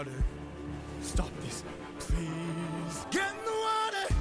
water. Stop this, please. Get in the water!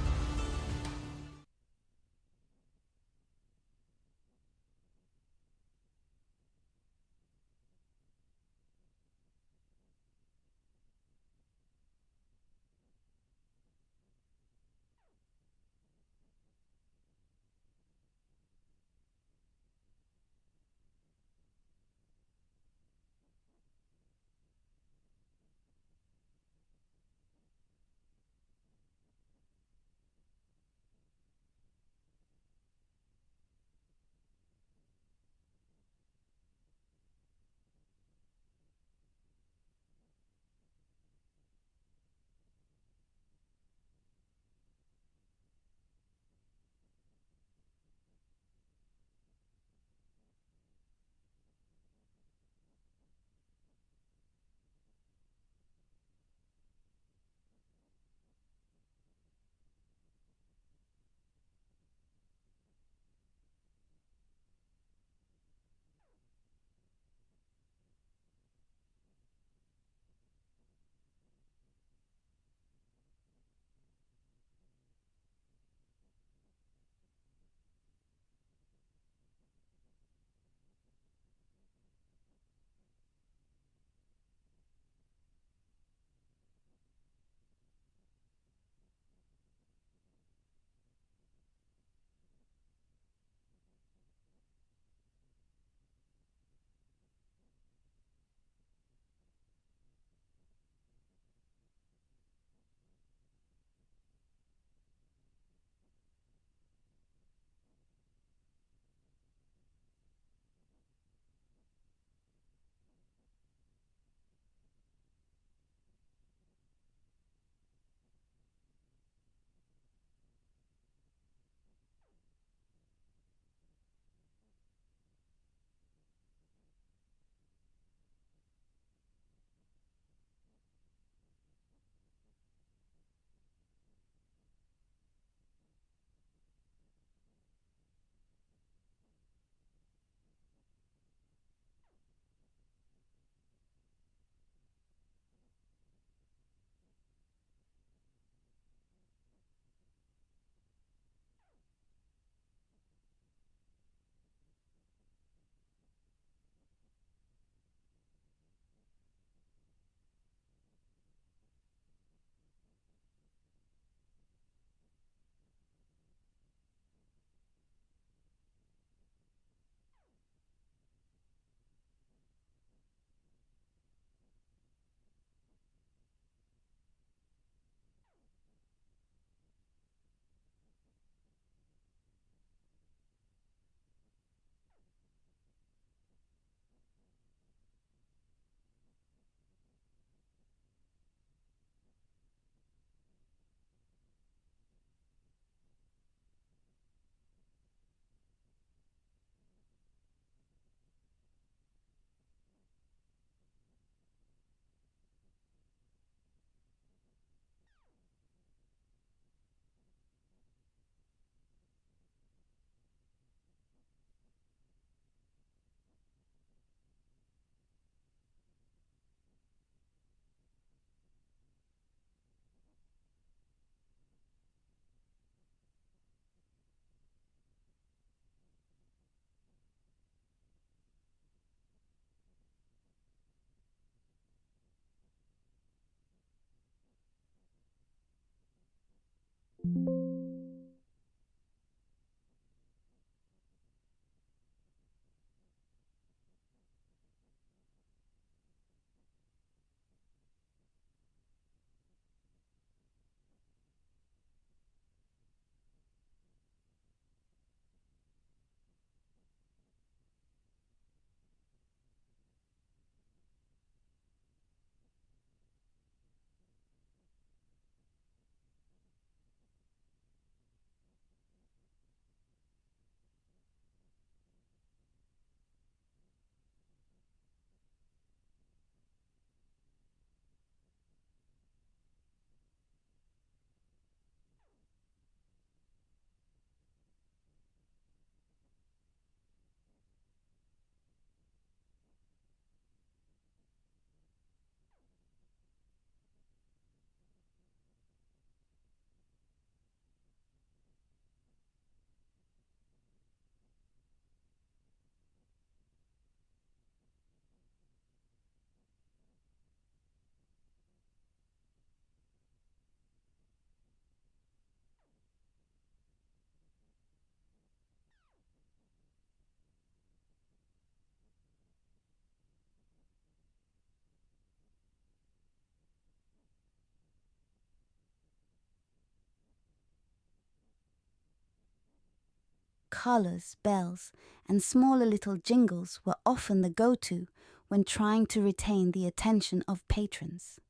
colors, bells, and smaller little jingles were often the go-to when trying to retain the attention of patrons.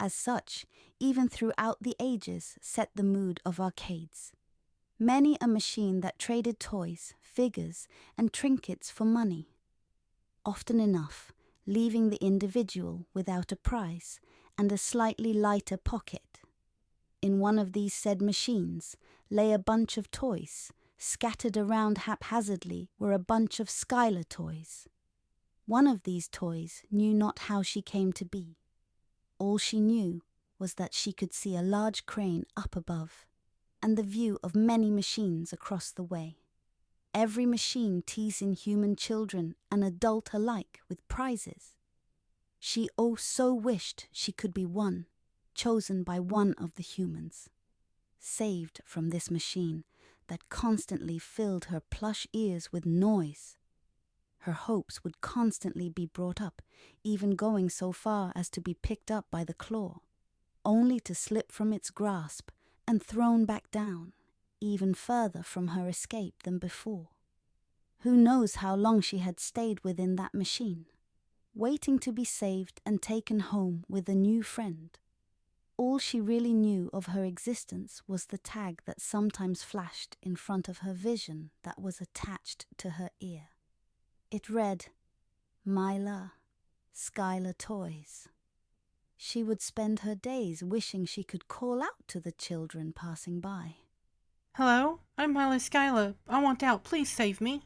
As such, even throughout the ages set the mood of arcades. Many a machine that traded toys, figures, and trinkets for money. Often enough, leaving the individual without a prize and a slightly lighter pocket. In one of these said machines lay a bunch of toys. Scattered around haphazardly were a bunch of Skylar toys. One of these toys knew not how she came to be. All she knew was that she could see a large crane up above, and the view of many machines across the way. Every machine teasing human children and adult alike with prizes. She oh so wished she could be one, chosen by one of the humans. Saved from this machine that constantly filled her plush ears with noise. Her hopes would constantly be brought up, even going so far as to be picked up by the claw, only to slip from its grasp and thrown back down, even further from her escape than before. Who knows how long she had stayed within that machine, waiting to be saved and taken home with a new friend. All she really knew of her existence was the tag that sometimes flashed in front of her vision that was attached to her ear. It read, Myla, Skylar Toys. She would spend her days wishing she could call out to the children passing by. Hello, I'm Myla Skylar. I want out. Please save me.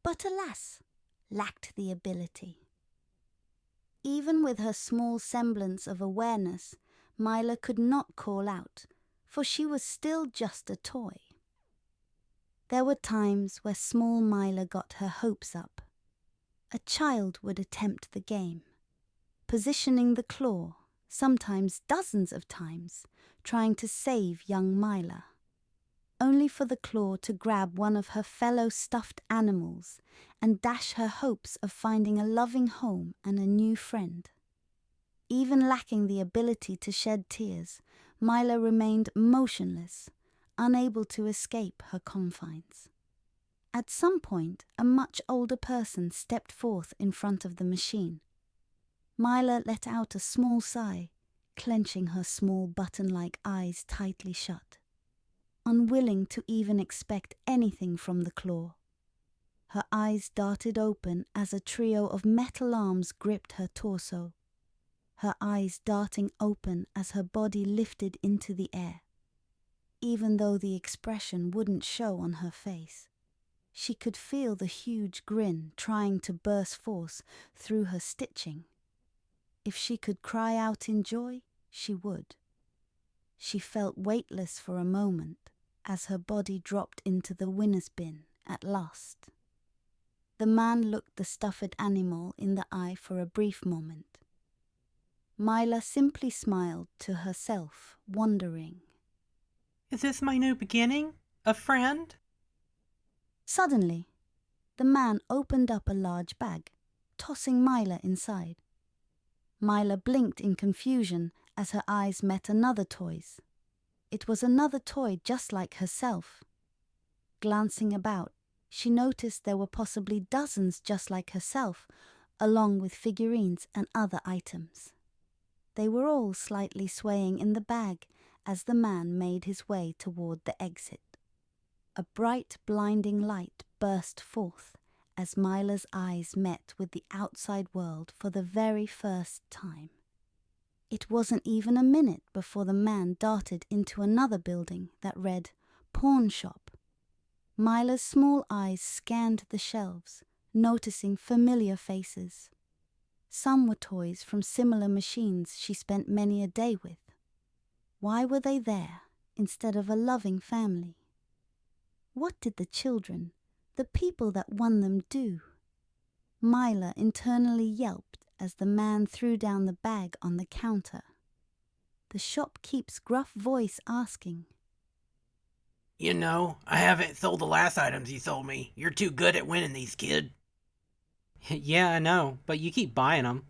But alas, lacked the ability. Even with her small semblance of awareness, Myla could not call out, for she was still just a toy. There were times where small Myla got her hopes up. A child would attempt the game, positioning the claw, sometimes dozens of times, trying to save young Myla, only for the claw to grab one of her fellow stuffed animals and dash her hopes of finding a loving home and a new friend. Even lacking the ability to shed tears, Myla remained motionless, unable to escape her confines. At some point, a much older person stepped forth in front of the machine. Myla let out a small sigh, clenching her small button-like eyes tightly shut, unwilling to even expect anything from the claw. Her eyes darted open as a trio of metal arms gripped her torso, her eyes darting open as her body lifted into the air. Even though the expression wouldn't show on her face, she could feel the huge grin trying to burst forth through her stitching. If she could cry out in joy, she would. She felt weightless for a moment as her body dropped into the winner's bin at last. The man looked the stuffed animal in the eye for a brief moment. Myla simply smiled to herself, wondering. Is this my new beginning? A friend? Suddenly, the man opened up a large bag, tossing Myla inside. Myla blinked in confusion as her eyes met another toy's. It was another toy just like herself. Glancing about, she noticed there were possibly dozens just like herself, along with figurines and other items. They were all slightly swaying in the bag as the man made his way toward the exit. A bright, blinding light burst forth as Myla's eyes met with the outside world for the very first time. It wasn't even a minute before the man darted into another building that read, Pawn Shop. Myla's small eyes scanned the shelves, noticing familiar faces. Some were toys from similar machines she spent many a day with. Why were they there instead of a loving family? What did the children, the people that won them, do? Myla internally yelped as the man threw down the bag on the counter. The shopkeep's gruff voice asking, You know, I haven't sold the last items you sold me. You're too good at winning these, kid. Yeah, I know, but you keep buying them.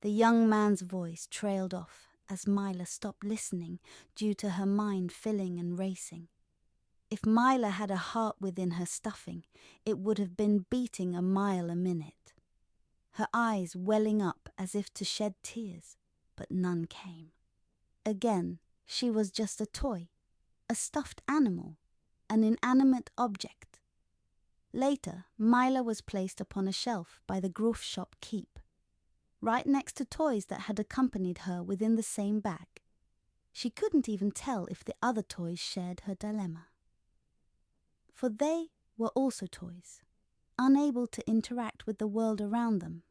The young man's voice trailed off as Myla stopped listening due to her mind filling and racing. If Myla had a heart within her stuffing, it would have been beating a mile a minute. Her eyes welling up as if to shed tears, but none came. Again, she was just a toy, a stuffed animal, an inanimate object. Later, Myla was placed upon a shelf by the growth shop keep, right next to toys that had accompanied her within the same bag. She couldn't even tell if the other toys shared her dilemma. For they were also toys, unable to interact with the world around them.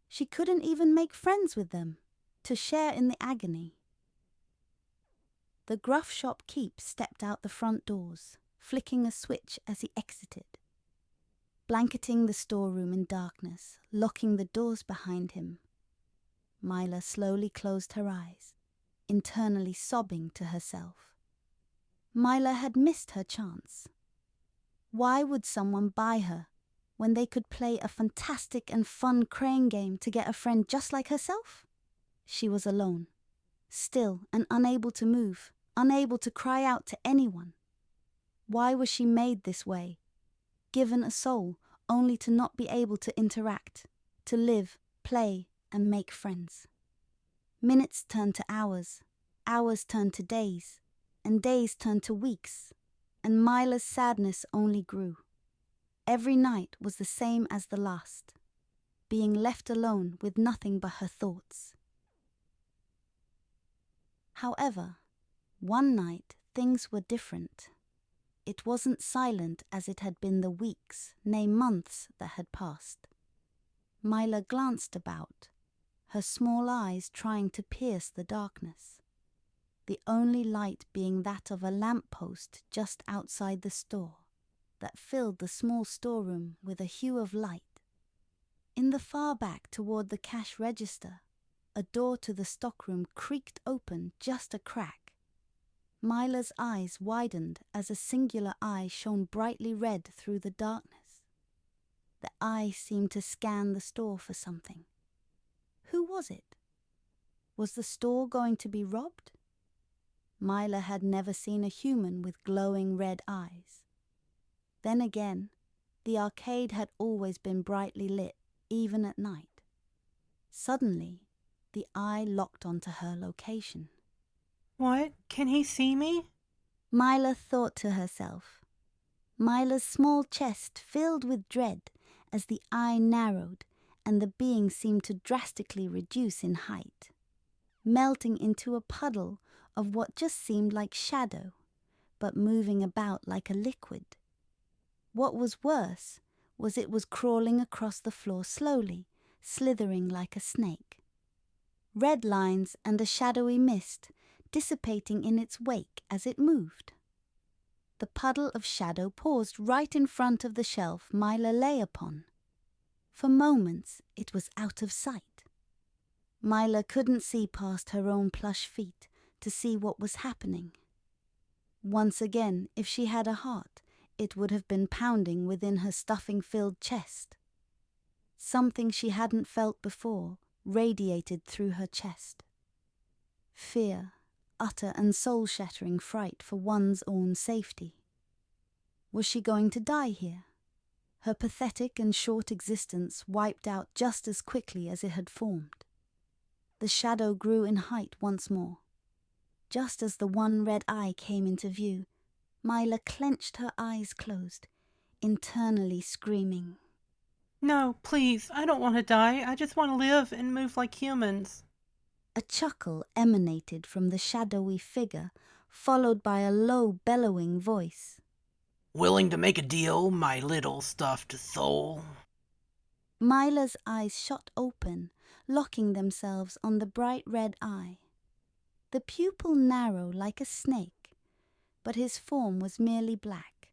She couldn't even make friends with them, to share in the agony. The gruff shop keep stepped out the front doors, flicking a switch as he exited. Blanketing the storeroom in darkness, locking the doors behind him, Myla slowly closed her eyes, internally sobbing to herself. Myla had missed her chance. Why would someone buy her when they could play a fantastic and fun crane game to get a friend just like herself? She was alone, still and unable to move, unable to cry out to anyone. Why was she made this way, given a soul only to not be able to interact, to live, play, and make friends? Minutes turned to hours, hours turned to days, and days turned to weeks, and Myla's sadness only grew. Every night was the same as the last, being left alone with nothing but her thoughts. However, one night things were different. It wasn't silent as it had been the weeks, nay months, that had passed. Myla glanced about, her small eyes trying to pierce the darkness, the only light being that of a lamp-post just outside the store that filled the small storeroom with a hue of light. In the far back toward the cash register, a door to the stockroom creaked open just a crack. Myla's eyes widened as a singular eye shone brightly red through the darkness. The eye seemed to scan the store for something. Who was it? Was the store going to be robbed? Myla had never seen a human with glowing red eyes. Then again, the arcade had always been brightly lit, even at night. Suddenly, the eye locked onto her location. What? Can he see me? Myla thought to herself. Myla's small chest filled with dread as the eye narrowed and the being seemed to drastically reduce in height, melting into a puddle of what just seemed like shadow, but moving about like a liquid. What was worse was it was crawling across the floor slowly, slithering like a snake. Red lines and a shadowy mist dissipating in its wake as it moved. The puddle of shadow paused right in front of the shelf Myla lay upon. For moments it was out of sight. Myla couldn't see past her own plush feet to see what was happening. Once again, if she had a heart, it would have been pounding within her stuffing-filled chest. Something she hadn't felt before radiated through her chest. Fear, utter and soul-shattering fright for one's own safety. Was she going to die here? Her pathetic and short existence wiped out just as quickly as it had formed. The shadow grew in height once more. Just as the one red eye came into view, Myla clenched her eyes closed, internally screaming. No, please, I don't want to die. I just want to live and move like humans. A chuckle emanated from the shadowy figure, followed by a low, bellowing voice. Willing to make a deal, my little stuffed soul? Myla's eyes shot open, locking themselves on the bright red eye. The pupil narrowed like a snake, but his form was merely black,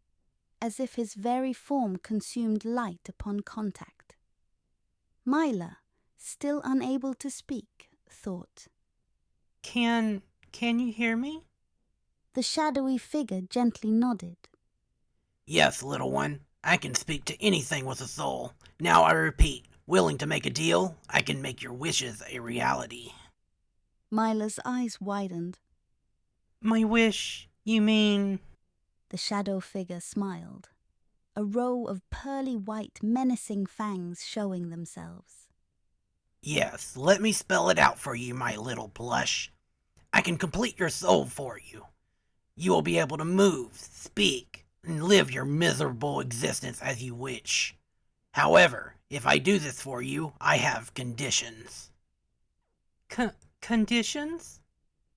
as if his very form consumed light upon contact. Myla, still unable to speak, thought. Can you hear me? The shadowy figure gently nodded. Yes, little one. I can speak to anything with a soul. Now I repeat, willing to make a deal? I can make your wishes a reality. Myla's eyes widened. My wish, you mean... The shadow figure smiled, a row of pearly white menacing fangs showing themselves. Yes, let me spell it out for you, my little plush. I can complete your soul for you. You will be able to move, speak, and live your miserable existence as you wish. However, if I do this for you, I have conditions. Conditions?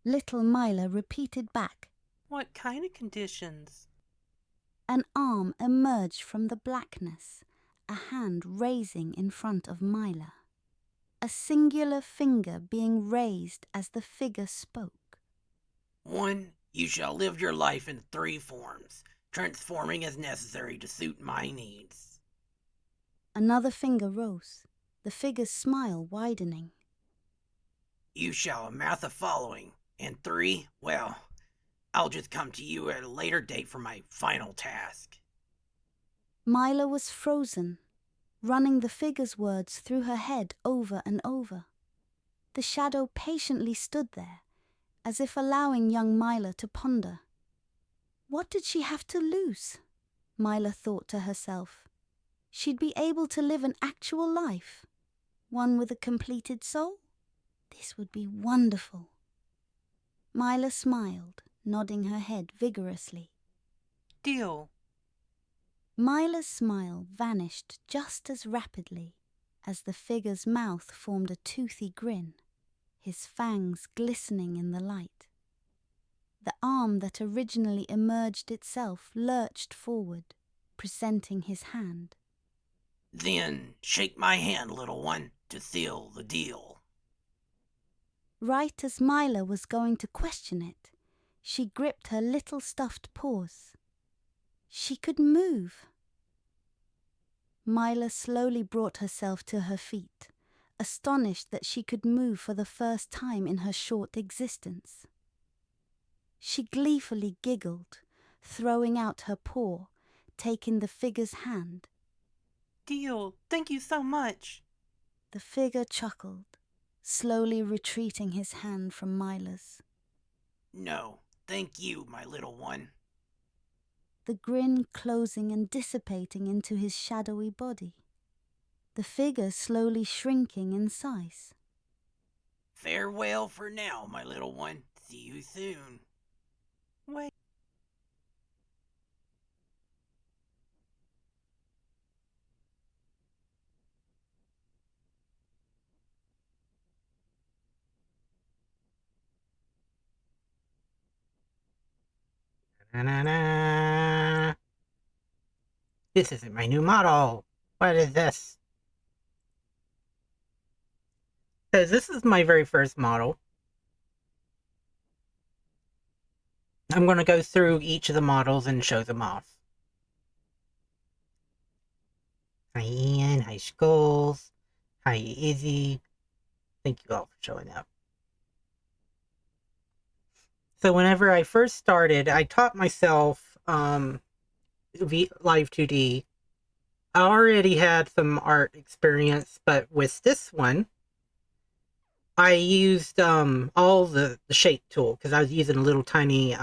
Little Myla repeated back. What kind of conditions? An arm emerged from the blackness, a hand raising in front of Myla. A singular finger being raised as the figure spoke. 1. You shall live your life in 3 forms, transforming as necessary to suit my needs. Another finger rose, the figure's smile widening. You shall amass a following, and 3, well, I'll just come to you at a later date for my final task. Myla was frozen, running the figure's words through her head over and over. The shadow patiently stood there, as if allowing young Myla to ponder. What did she have to lose? Myla thought to herself. She'd be able to live an actual life, one with a completed soul. This would be wonderful. Myla smiled, nodding her head vigorously. Deal. Myla's smile vanished just as rapidly as the figure's mouth formed a toothy grin, his fangs glistening in the light. The arm that originally emerged itself lurched forward, presenting his hand. Then shake my hand, little one, to seal the deal. Right as Myla was going to question it, she gripped her little stuffed paws. She could move. Myla slowly brought herself to her feet, astonished that she could move for the first time in her short existence. She gleefully giggled, throwing out her paw, taking the figure's hand. Deal. Thank you so much. The figure chuckled, slowly retreating his hand from Myla's. No, thank you, my little one. The grin closing and dissipating into his shadowy body. The figure slowly shrinking in size. Farewell for now, my little one. See you soon. Wait. Na-na-na. This isn't my new model. What is this? So this is my very first model. I'm going to go through each of the models and show them off. Hi Ian, hi Skulls, hi Izzy. Thank you all for showing up. So whenever I first started, I taught myself Live 2D. I already had some art experience, but with this one, I used all the shape tool because I was using a little tiny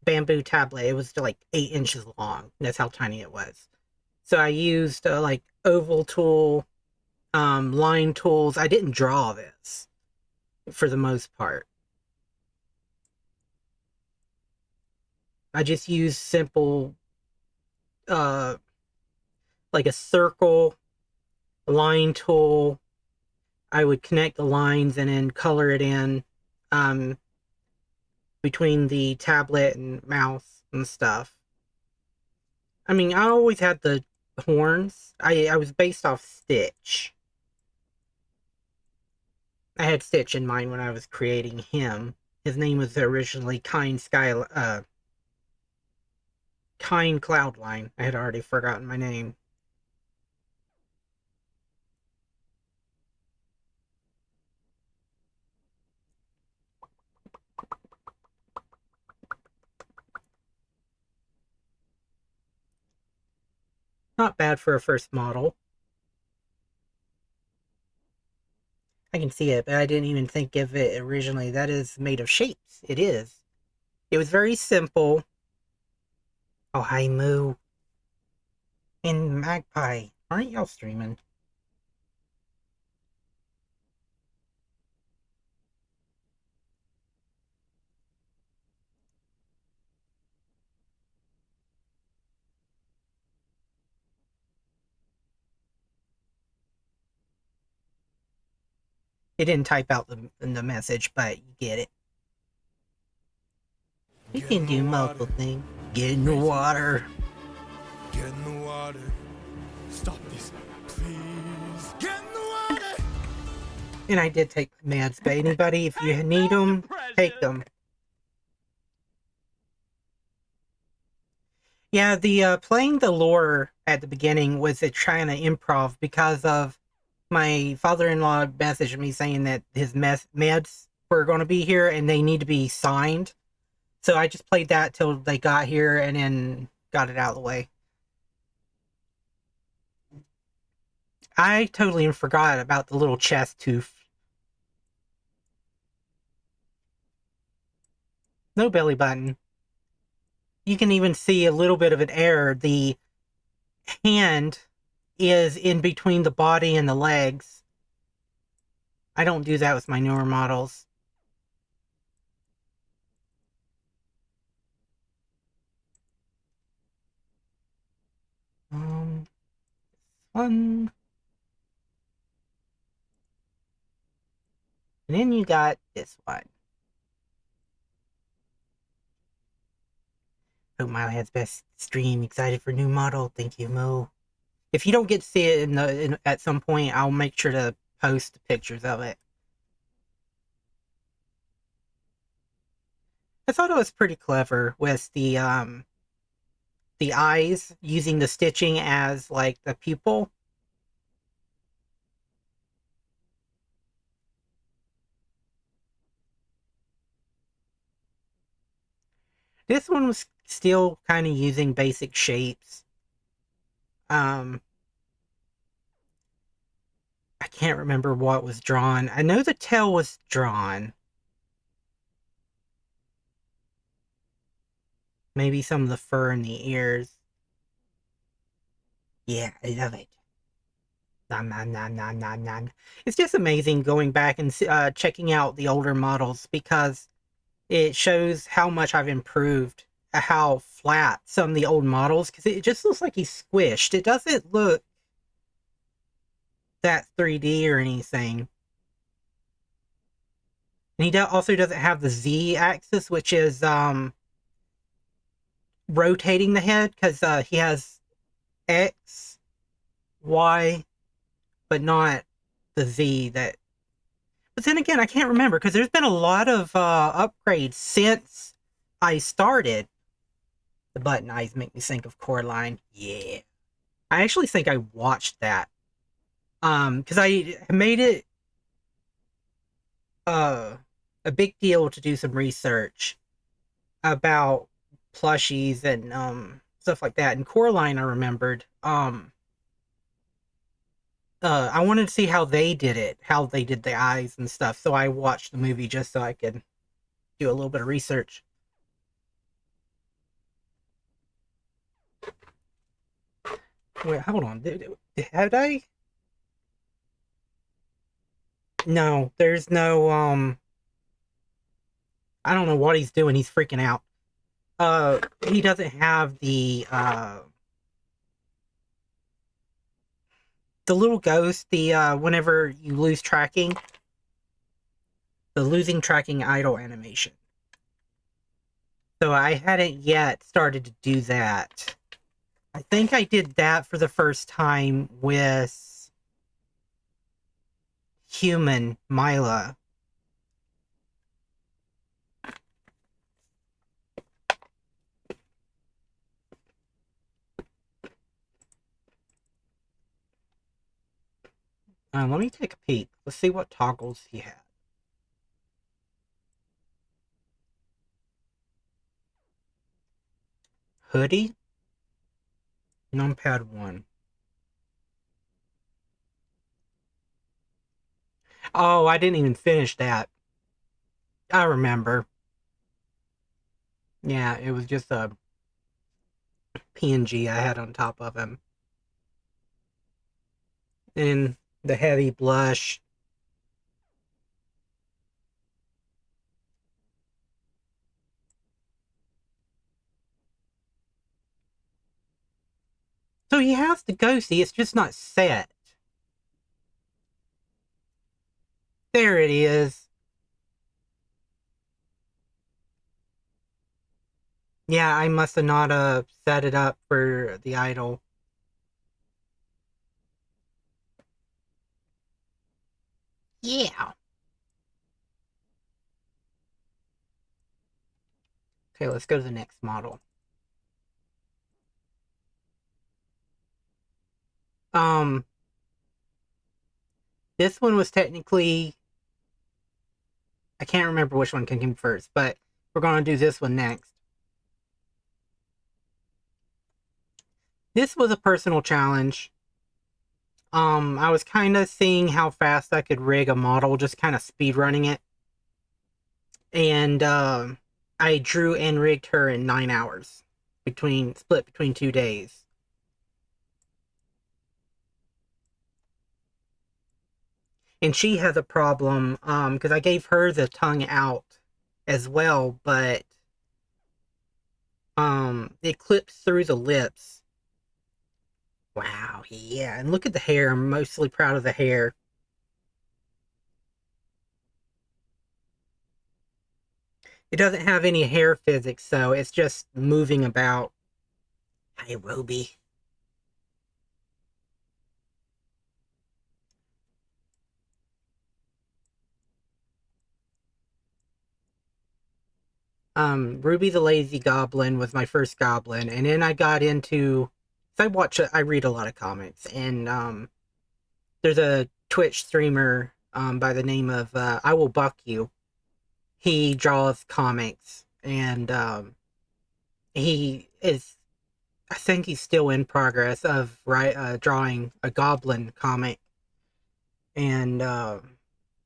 bamboo tablet. It was like 8 inches long. That's how tiny it was. So I used like oval tool, line tools. I didn't draw this for the most part. I just used simple, like a circle, line tool. I would connect the lines and then color it in between the tablet and mouse and stuff. I mean, I always had the horns. I was based off Stitch. I had Stitch in mind when I was creating him. His name was originally Kind Cloudline. I had already forgotten my name. Not bad for a first model. I can see it, but I didn't even think of it originally. That is made of shapes. It is. It was very simple. Oh, hi, Moo. And Magpie. Aren't y'all streaming? It didn't type out the message, but you get it. You Get can in do the multiple water. things. Get in the water. Get in the water. Stop this, please. Get in the water. And I did take meds, but anybody, if you need them, take them. Yeah, the playing the lore at the beginning was a trying to improv because of my father-in-law messaged me saying that his meds were going to be here and they need to be signed. So I just played that till they got here and then got it out of the way. I totally forgot about the little chest tooth. No belly button. You can even see a little bit of an error. The hand is in between the body and the legs. I don't do that with my newer models. One. And then you got this one. Hope Myla has best stream. Excited for new model. Thank you, Mo. If you don't get to see it at some point, I'll make sure to post pictures of it. I thought it was pretty clever with the eyes using the stitching as like the pupil. This one was still kind of using basic shapes. I can't remember what was drawn. I know the tail was drawn. Maybe some of the fur and the ears. Yeah, I love it. Nom, nom, nom, nom, nom, nom. It's just amazing going back and checking out the older models because it shows how much I've improved, how flat some of the old models, because it just looks like he's squished. It doesn't look that 3D or anything. And he also doesn't have the Z axis, which is rotating the head, because he has X, Y, but not the Z that. But then again, I can't remember because there's been a lot of upgrades since I started. The button eyes make me think of Coraline. Yeah. I actually think I watched that. Because I made it a big deal to do some research about plushies and stuff like that. And Coraline I remembered. I wanted to see how they did it, how they did the eyes and stuff. So I watched the movie just so I could do a little bit of research. Wait, hold on. Had I? No, there's no, I don't know what he's doing. He's freaking out. He doesn't have the little ghost, whenever you lose tracking, the losing tracking idle animation. So I hadn't yet started to do that. I think I did that for the first time with human Myla. Let me take a peek. Let's see what toggles he had. Hoodie? Numpad 1. Oh, I didn't even finish that. I remember. Yeah, it was just a PNG I had on top of him. And the heavy blush. So he has the ghosty, it's just not set. There it is. Yeah, I must have not set it up for the idol. Yeah. Okay, let's go to the next model. This one was technically, I can't remember which one came first, but we're going to do this one next. This was a personal challenge. I was kind of seeing how fast I could rig a model, just kind of speed running it. And I drew and rigged her in 9 hours, split between 2 days. And she has a problem, because I gave her the tongue out as well, but it clips through the lips. Wow, yeah, and look at the hair. I'm mostly proud of the hair. It doesn't have any hair physics, so it's just moving about. Hi, Ruby. Ruby the Lazy Goblin was my first goblin, and then I got into. I read a lot of comics, and there's a Twitch streamer by the name of I Will Buck You. He draws comics, and he is. I think he's still in progress of drawing a goblin comic, and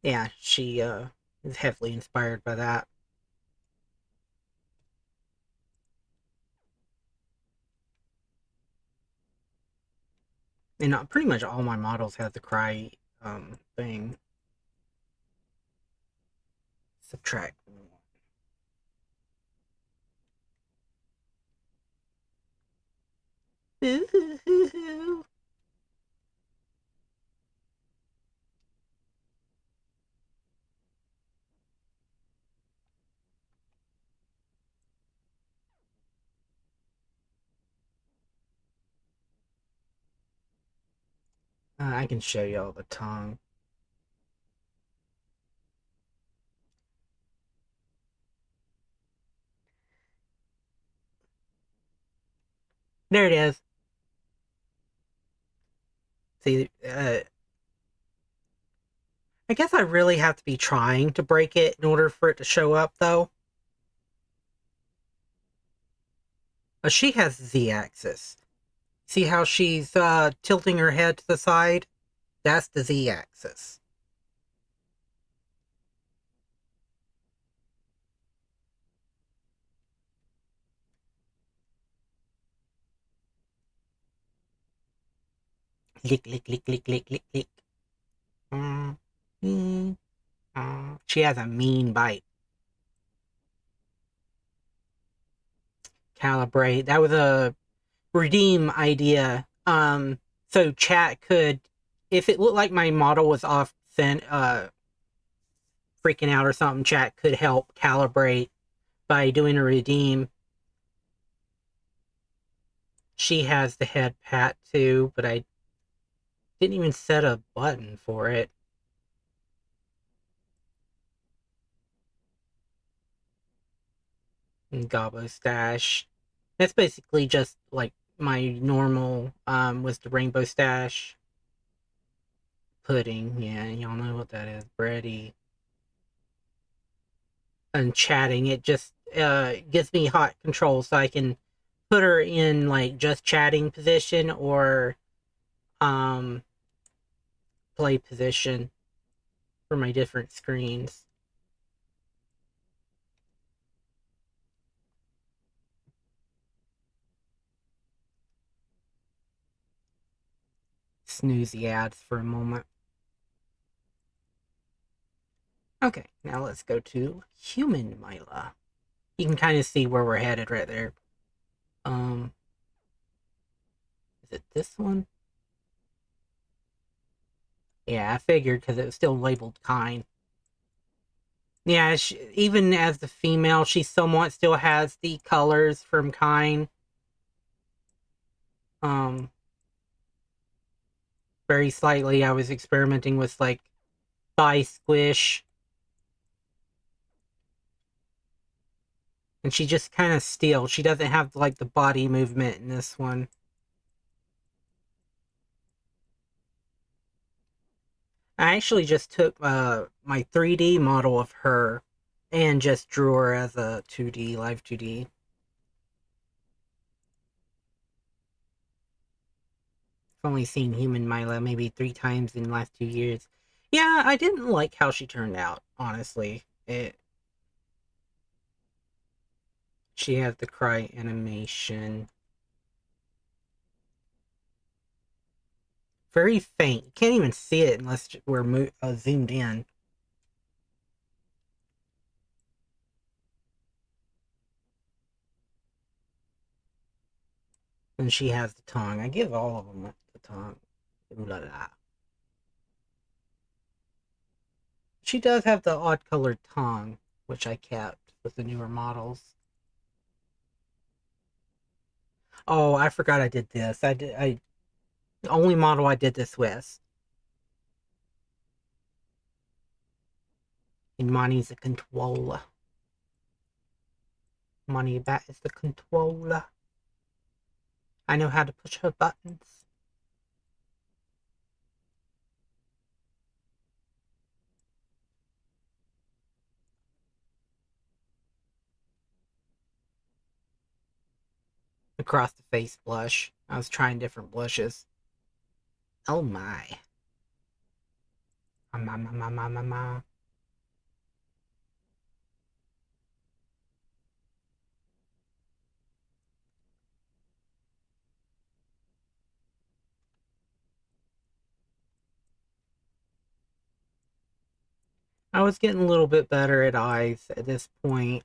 yeah, she is heavily inspired by that. And pretty much all my models have the cry thing. Subtract. I can show you all the tongue. There it is. See, I guess I really have to be trying to break it in order for it to show up, though. She has Z-axis. See how she's tilting her head to the side? That's the Z-axis. Lick, lick, lick, lick, lick, lick, lick. She has a mean bite. Calibrate. That was a redeem idea. So chat could, if it looked like my model was off freaking out or something, chat could help calibrate by doing a redeem. She has the head pat too, but I didn't even set a button for it. And Gobbo stash. That's basically just like my normal was the rainbow stash. Pudding, yeah, y'all know what that is. Bready. And chatting, it just gives me hot control so I can put her in like just chatting position or play position for my different screens. snooze the ads for a moment. Okay, now let's go to human Myla. You can kind of see where we're headed right there. Is it this one? Yeah, I figured because it was still labeled kind. Yeah, even as the female, she somewhat still has the colors from kind. Very slightly, I was experimenting with like thigh squish. And she just kind of still. She doesn't have like the body movement in this one. I actually just took my 3D model of her and just drew her as a 2D, live 2D. I've only seen human Myla maybe 3 times in the last 2 years. Yeah, I didn't like how she turned out, honestly. She has the cry animation. Very faint. You can't even see it unless we're zoomed in. And she has the tongue. I give all of them the tongue. Ooh la la. She does have the odd colored tongue, which I kept with the newer models. Oh, I forgot I did this. The only model I did this with. And Money's the controller. Money, that is the controller. I know how to push her buttons. Across the face blush. I was trying different blushes. Oh my. Ma. I was getting a little bit better at eyes at this point.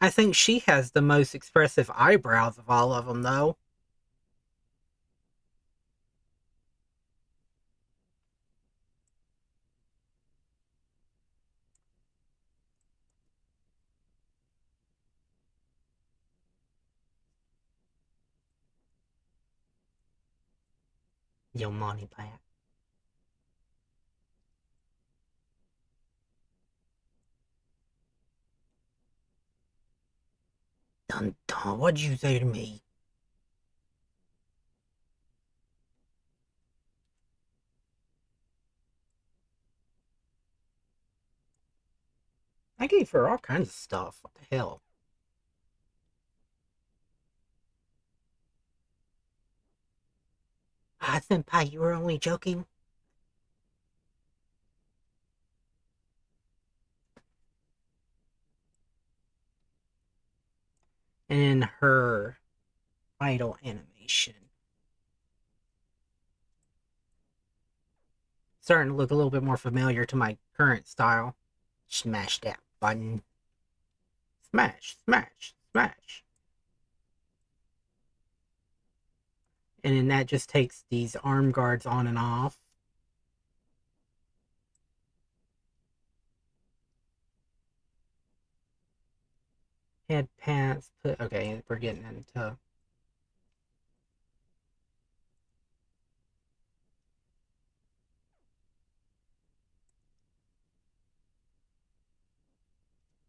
I think she has the most expressive eyebrows of all of them, though. Your money back. Dun dun, what'd you say to me? I gave her all kinds of stuff. What the hell? Ah, senpai, you were only joking. And her idol animation. Starting to look a little bit more familiar to my current style. Smash that button. Smash, smash, smash. And then that just takes these arm guards on and off. Head pants. Okay, we're getting into...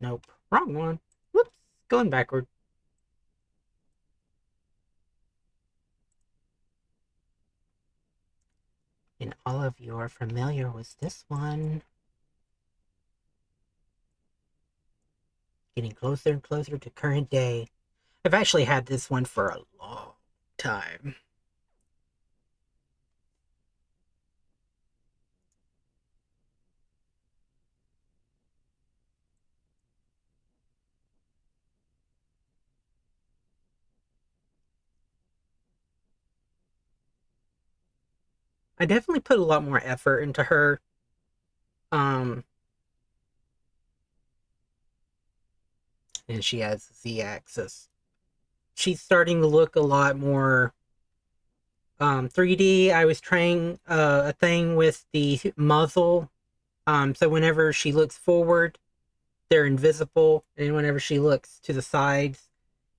Nope. Wrong one. Whoops. Going backward. And all of you are familiar with this one. Getting closer and closer to current day. I've actually had this one for a long time. I definitely put a lot more effort into her. Um, and she has the Z-axis. She's starting to look a lot more 3D. I was trying a thing with the muzzle. So whenever she looks forward, they're invisible, and whenever she looks to the sides,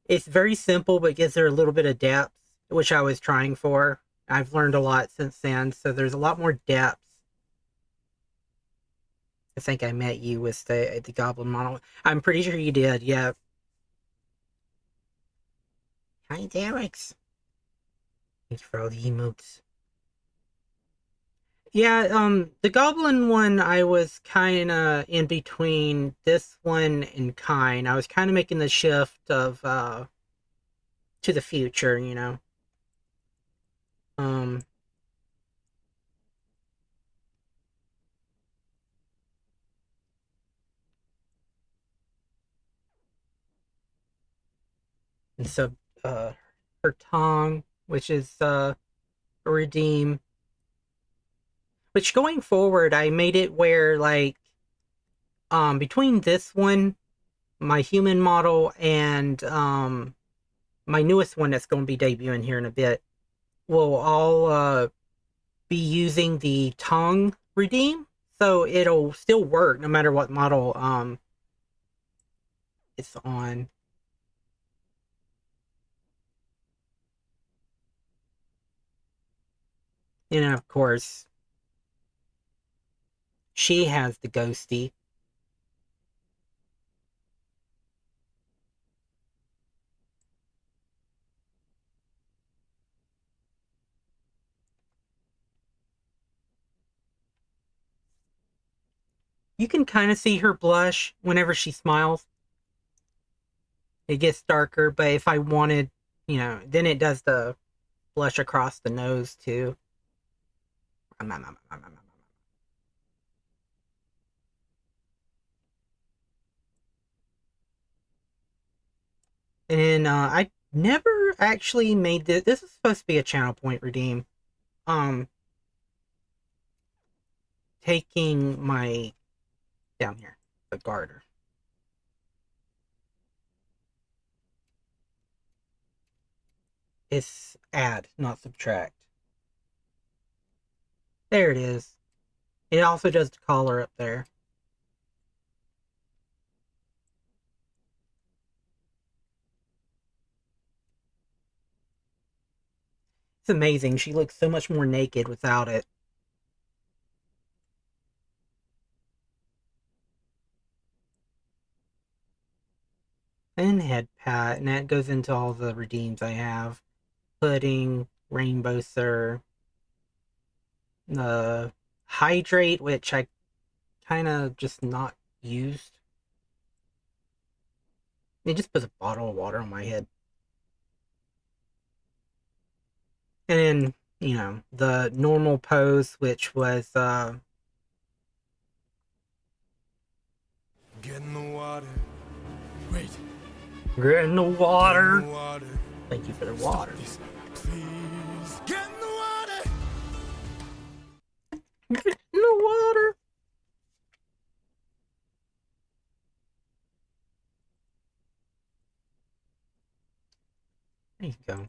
it's very simple, but gives her a little bit of depth, which I was trying for. I've learned a lot since then, so there's a lot more depth. I think I met you with the Goblin model. I'm pretty sure you did, yeah. Hi, Derek's. Thanks for all the emotes. Yeah, the Goblin one, I was kind of in between this one and Kine. I was kind of making the shift of, to the future, you know. Um, and so, her tongue, which is, redeem. Which going forward, I made it where, like, between this one, my human model, and, my newest one that's going to be debuting here in a bit, will all, be using the tongue redeem, so it'll still work no matter what model it's on. And of course, she has the ghosty. You can kind of see her blush whenever she smiles. It gets darker, but if I wanted, you know, then it does the blush across the nose too. And I never actually made this. This is supposed to be a channel point redeem. Um, taking my down here the garter. It's add, not subtract. There it is. It also does the collar up there. It's amazing. She looks so much more naked without it. And head pat, and that goes into all the redeems I have. Pudding, Rainbow Sir, the Hydrate, which I kind of just not used. It just puts a bottle of water on my head. And then, you know, the normal pose, which was, Get in the water. Wait. get in the Get in water. the water. Thank you for the Stop water. this, please. Get in the water. Get in the water. There you go.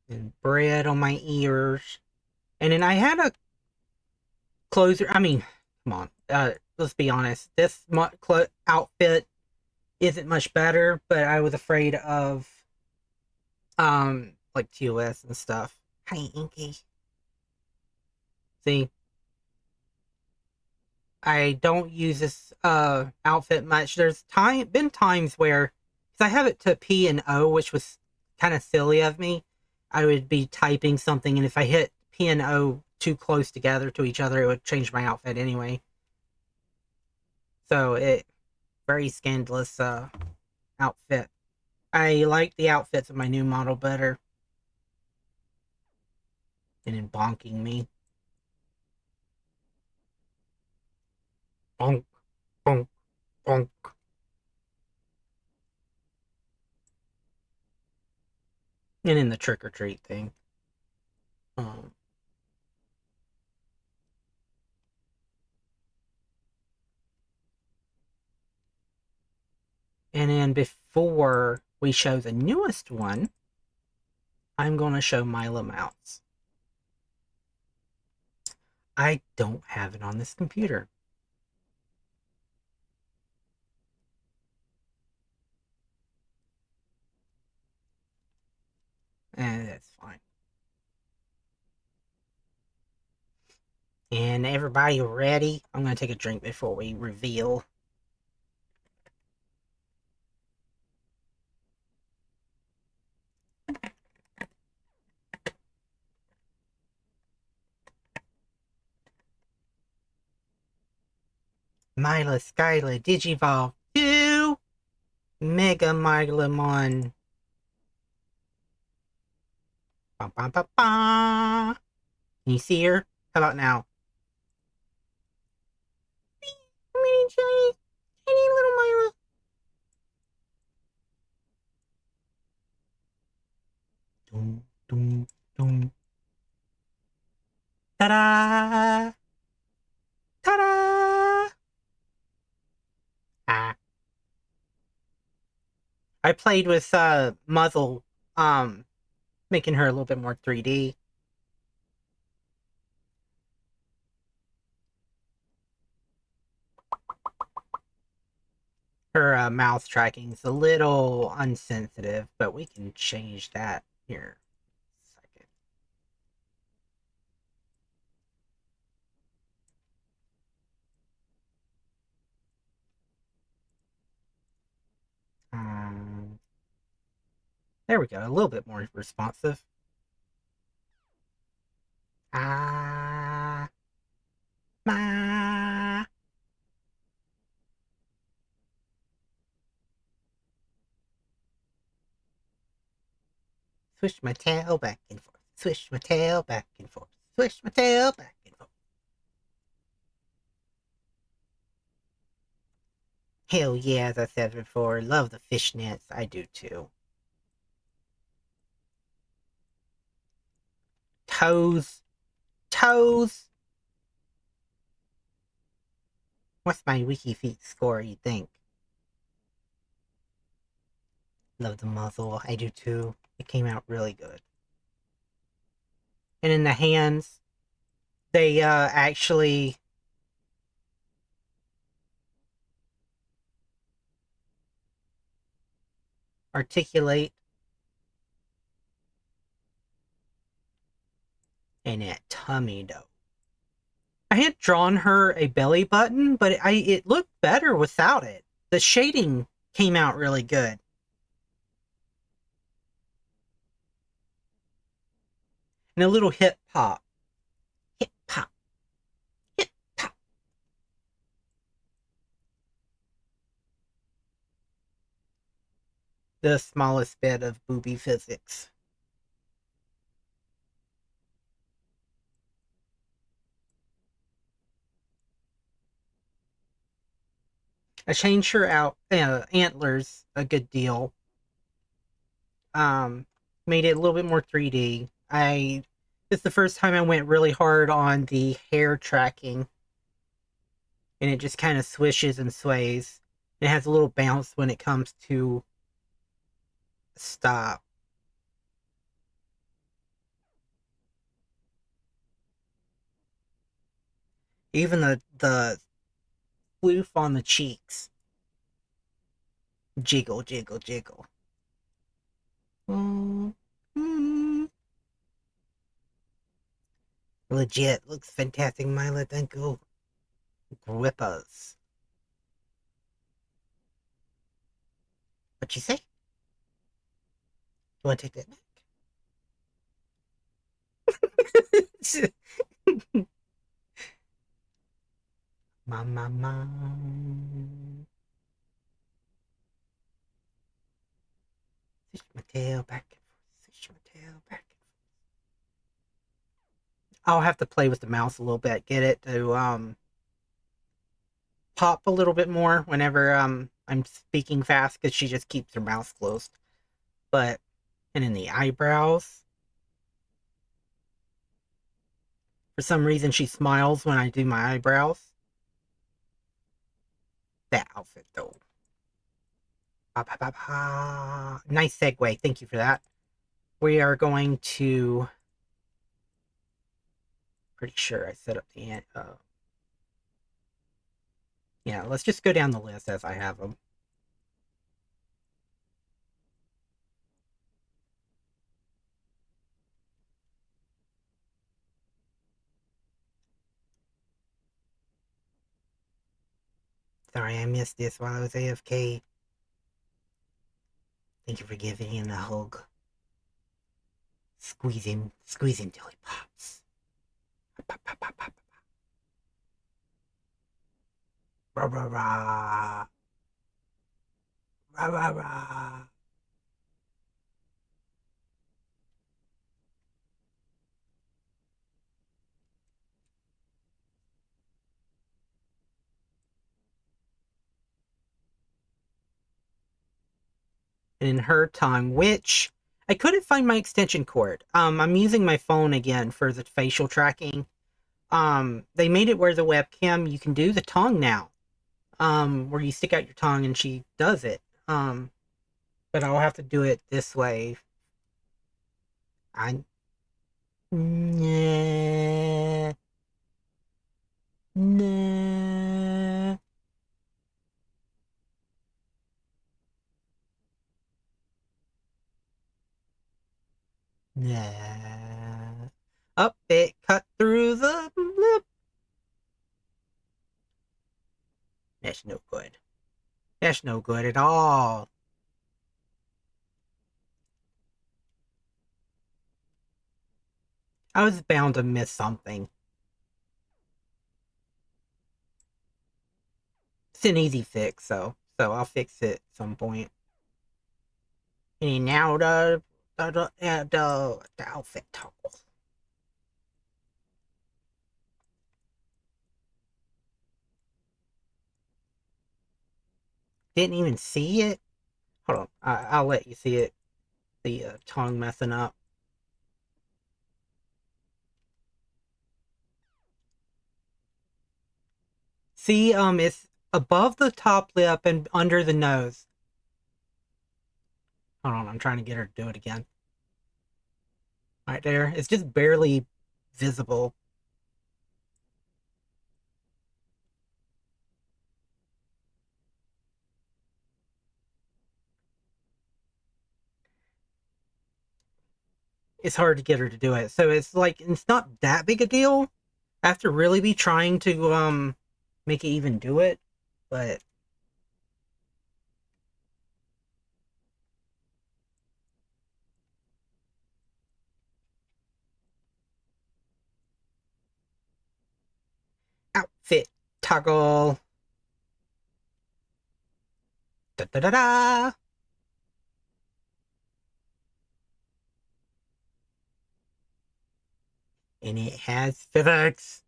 And bread on my ears. And then I had a closer. I mean, come on. Let's be honest. This outfit isn't much better, but I was afraid of, like TOS and stuff. Hi, Inky. See, I don't use this outfit much. There's been times where, because I have it to P and O, which was kind of silly of me. I would be typing something, and if I hit P and O too close together to each other, it would change my outfit anyway. So it very scandalous outfit. I like the outfits of my new model better. And then bonking me. Bonk, bonk, bonk. And in the trick-or-treat thing. And then before we show the newest one, I'm going to show Myla Mouse. I don't have it on this computer. That's fine. And everybody ready? I'm going to take a drink before we reveal. Myla Skyla Digivolve 2 Mega Mylamon. Ba, ba, ba, ba. Can you see her? How about now? Tiny little Myla. Dum, dum, dum. Ta-da! Ta-da! Ah. I played with Muzzle, making her a little bit more 3D. Her mouth tracking is a little unsensitive, but we can change that here. Second. There we go, a little bit more responsive. Ah, ma. Swish my tail back and forth. Swish my tail back and forth. Swish my tail back and forth. Hell yeah, as I said before, love the fishnets. I do too. Toes. Toes. What's my WikiFeet score, you think? Love the muzzle. I do too. It came out really good. And in the hands, they actually articulate. And that tummy though. I had drawn her a belly button, but it looked better without it. The shading came out really good. And a little hip pop. Hip pop. Hip pop. The smallest bit of booby physics. I changed her out antlers a good deal. Made it a little bit more 3D. It's the first time I went really hard on the hair tracking. And it just kind of swishes and sways. It has a little bounce when it comes to stop. Even the floof on the cheeks. Jiggle, jiggle, jiggle. Legit. Looks fantastic, Myla. Thank you. Grippers. What you say? You want to take that back? Ma. Fish my tail back and forth. Fish my tail back and forth. I'll have to play with the mouse a little bit. Get it to pop a little bit more whenever I'm speaking fast because she just keeps her mouth closed. But And in the eyebrows. For some reason, she smiles when I do my eyebrows. That outfit, though. Ba, ba, ba, ba. Nice segue. Thank you for that. We are going to... Pretty sure I set up the... yeah, let's just go down the list as I have them. Sorry, I missed this while I was AFK. Thank you for giving him a hug. Squeeze him till he pops. Pop, pop, pop, pop. Rah, rah, rah. Rah, rah, rah. And in her tongue, which I couldn't find my extension cord. I'm using my phone again for the facial tracking. They made it where the webcam, you can do the tongue now. Where you stick out your tongue and she does it. But I'll have to do it this way. Nah. Nah. Nah. Up, it cut through the lip. That's no good. That's no good at all. I was bound to miss something. It's an easy fix, so I'll fix it at some point. And now the outfit toggle. Didn't even see it. Hold on, I'll let you see it. The tongue messing up. See, it's above the top lip and under the nose. Hold on, I'm trying to get her to do it again. Right there. It's just barely visible. It's hard to get her to do it. So it's like, it's not that big a deal. I have to really be trying to, make it even do it. But outfit toggle. Da da da da. And it has physics.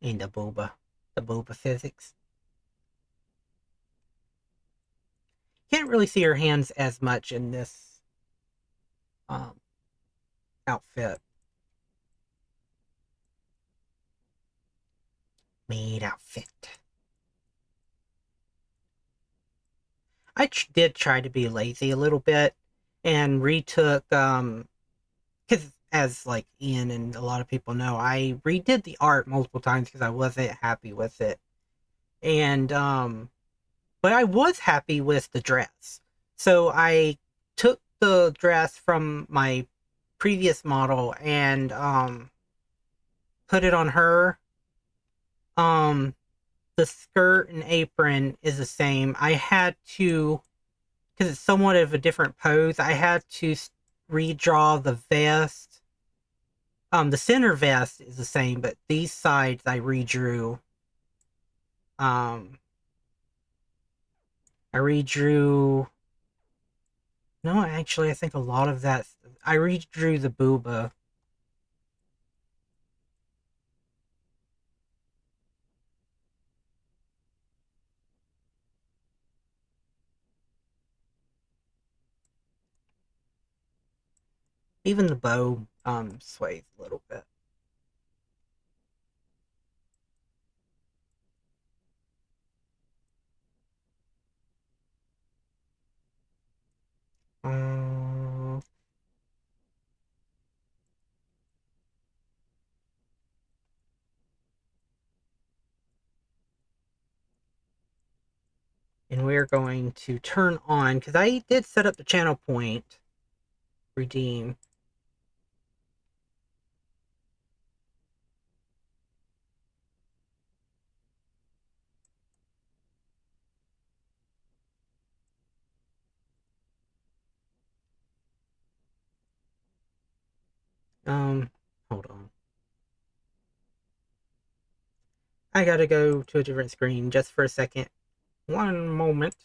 And the boba physics. Can't really see her hands as much in this outfit. Maid outfit. I did try to be lazy a little bit and retook, because as like Ian and a lot of people know, I redid the art multiple times because I wasn't happy with it. And, but I was happy with the dress. So I took the dress from my previous model and, put it on her. The skirt and apron is the same. I had to, because it's somewhat of a different pose, I had to redraw the vest. The center vest is the same, but these sides I redrew. I redrew No, actually, I think a lot of that... I redrew the booba. Even the bow sways a little bit. Um, and we're going to turn on, because I did set up the channel point redeem. Hold on. I gotta go to a different screen just for a second. One moment.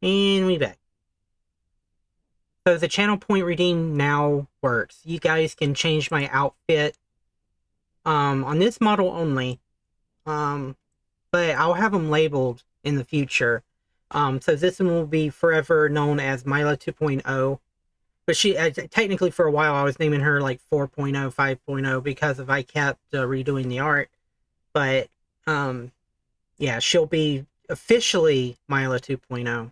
And we back. So the channel point redeem now works. You guys can change my outfit on this model only. But I'll have them labeled in the future. So this one will be forever known as Myla 2.0. But she, technically for a while, I was naming her like 4.0, 5.0 because I kept redoing the art. But, yeah, she'll be officially Myla 2.0.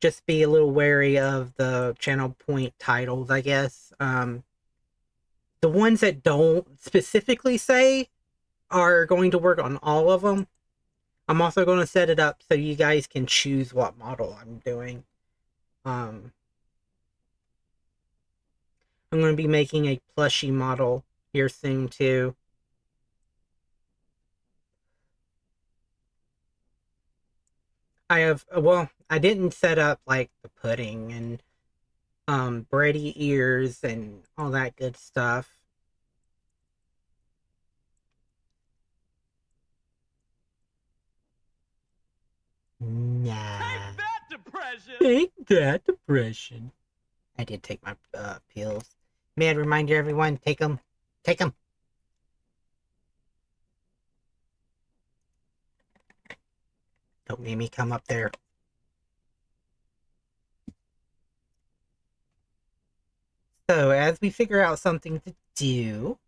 Just be a little wary of the channel point titles, I guess. The ones that don't specifically say are going to work on all of them. I'm also going to set it up so you guys can choose what model I'm doing. I'm going to be making a plushie model here soon too. I have, well, I didn't set up like the pudding and bready ears and all that good stuff. Nah. Take that, depression! Take that, depression. I did take my pills. Mad reminder, everyone, take them. Take them. Don't make me come up there. So, as we figure out something to do,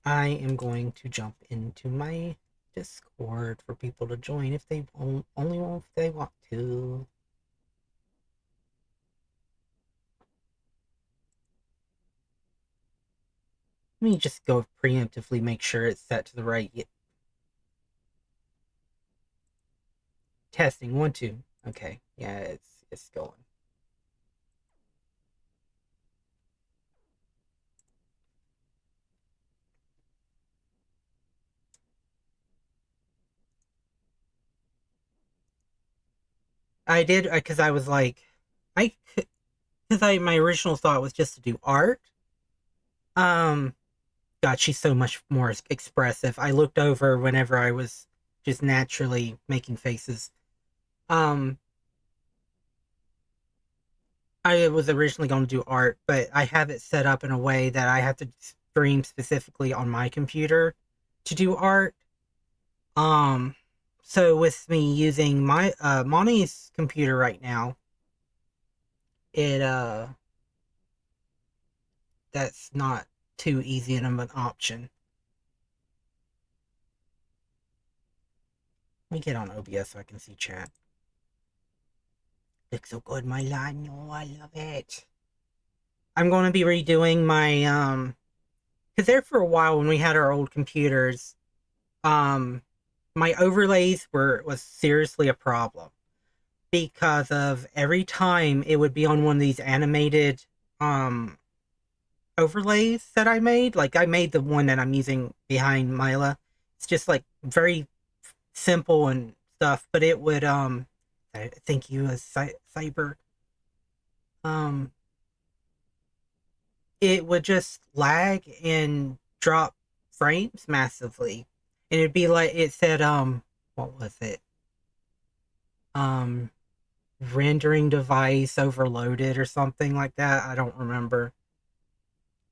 I am going to jump into my Discord for people to join if they only if they want to. Let me just go preemptively make sure it's set to the right. Testing 1 2. Okay, yeah, it's going. I did because I was like, I because my original thought was just to do art. God, she's so much more expressive. I looked over whenever I was just naturally making faces. I was originally going to do art, but I have it set up in a way that I have to stream specifically on my computer to do art. So with me using my Monty's computer right now, it that's not too easy of an option. Let me get on OBS so I can see chat. Looks so good, Myla. I know, I love it. I'm going to be redoing my, because there for a while when we had our old computers, my overlays was seriously a problem. Because of every time it would be on one of these animated, overlays that I made. Like, I made the one that I'm using behind Myla. It's just, like, very simple and stuff, but it would, thank you, Cyber. It would just lag and drop frames massively. And it'd be like, it said, what was it? Rendering device overloaded or something like that. I don't remember.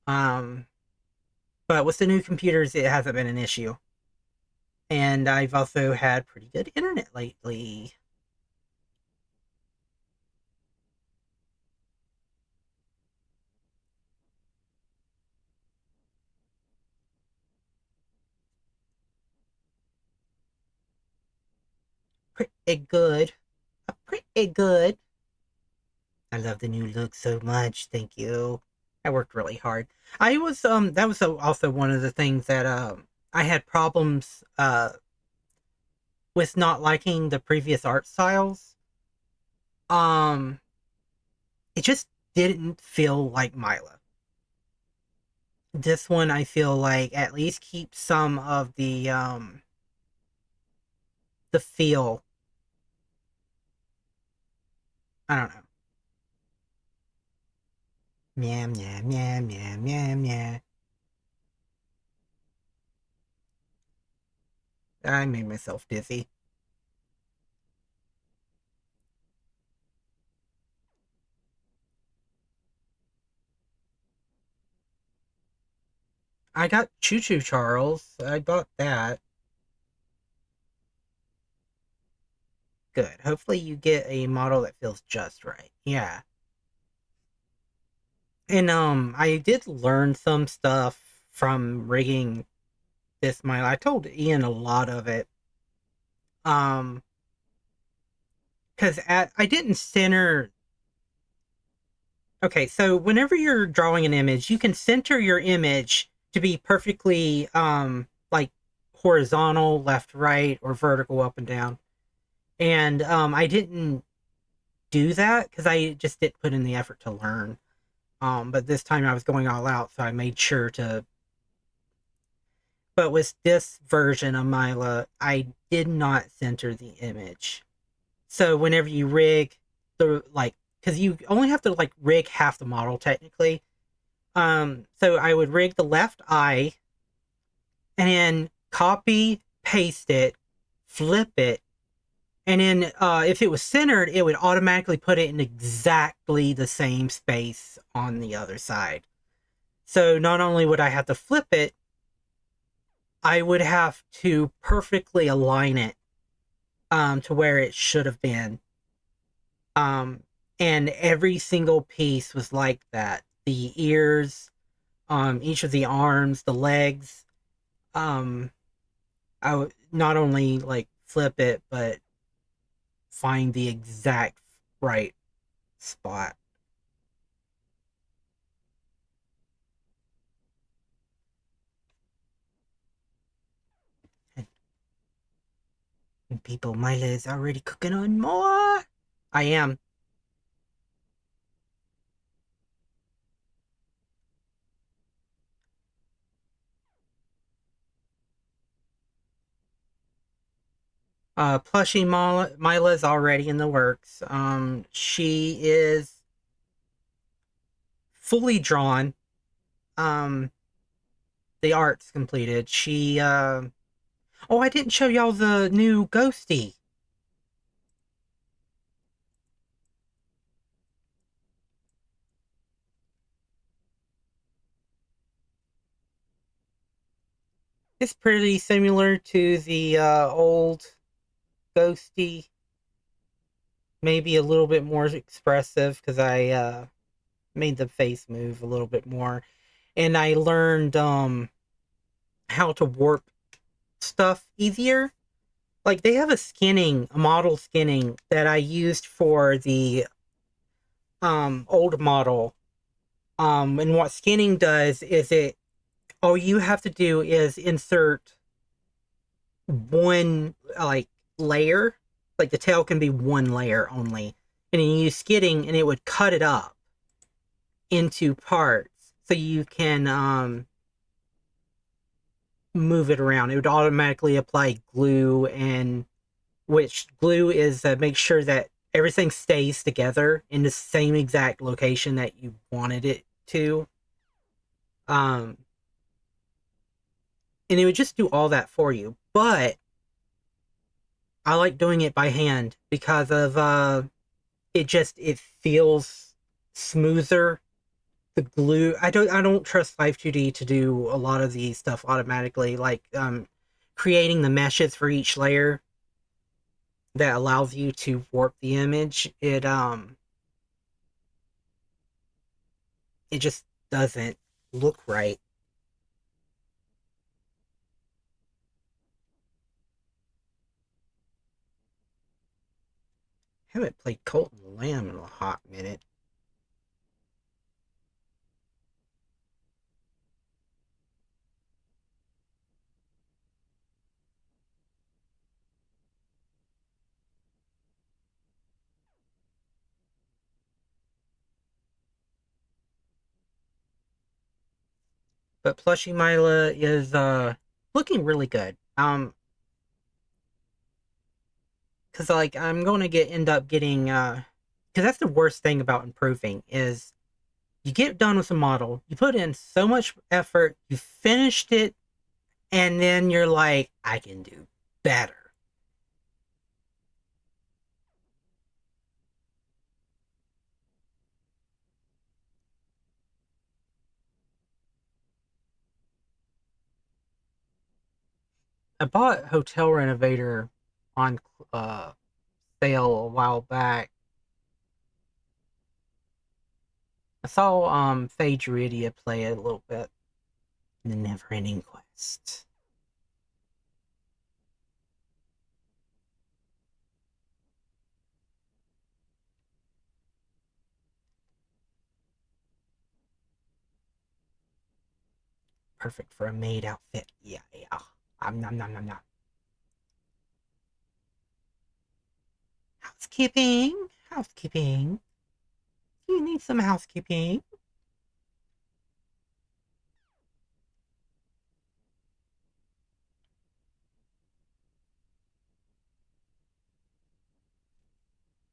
But with the new computers, it hasn't been an issue. And I've also had pretty good internet lately. Pretty good. Pretty good. I love the new look so much. Thank you. I worked really hard. I was that was also one of the things that I had problems with not liking the previous art styles. It just didn't feel like Myla. This one I feel like at least keeps some of the feel. I don't know. Meow meow meow meow meow meow. I made myself dizzy. I got Choo Choo Charles. I bought that. Good. Hopefully you get a model that feels just right. Yeah. And I did learn some stuff from rigging this Myla. I told Ian a lot of it. Because I didn't center. Okay, so whenever you're drawing an image, you can center your image to be perfectly like horizontal, left, right, or vertical, up and down. And I didn't do that because I just didn't put in the effort to learn. But this time I was going all out, so I made sure to. But with this version of Myla, I did not center the image. So whenever you rig the, like, because you only have to like rig half the model technically. So I would rig the left eye and then copy, paste it, flip it, and then if it was centered, it would automatically put it in exactly the same space on the other side. So not only would I have to flip it, I would have to perfectly align it to where it should have been. And every single piece was like that. The ears, each of the arms, the legs. I would not only like flip it, but find the exact right spot. And people, Myla is already cooking on more. I am. Plushie Myla's already in the works. She is fully drawn. The art's completed. She, oh, I didn't show y'all the new Ghosty. It's pretty similar to the old Ghosty. Maybe a little bit more expressive because I made the face move a little bit more. and I learned how to warp stuff easier. Like they have a model skinning that I used for the old model. And what skinning does is it all you have to do is insert one like layer, like the tail can be one layer only, and then you use skidding and it would cut it up into parts so you can move it around. It would automatically apply glue, and which glue is make sure that everything stays together in the same exact location that you wanted it to. Um, and it would just do all that for you. But I like doing it by hand because of it feels smoother. The glue, I don't trust Live2D to do a lot of the stuff automatically, like creating the meshes for each layer that allows you to warp the image. It just doesn't look right. Haven't played Colton Lamb in a hot minute. But Plushy Myla is looking really good. Cause like I'm going to end up getting because that's the worst thing about improving is you get done with a model, you put in so much effort, you finished it, and then you're like, I can do better. I bought Hotel Renovator on sale a while back. I saw Faye Druidia play it a little bit in the Never Ending Quest. Perfect for a maid outfit. Yeah, yeah. Nom nom nom nom. Housekeeping. Housekeeping. You need some housekeeping.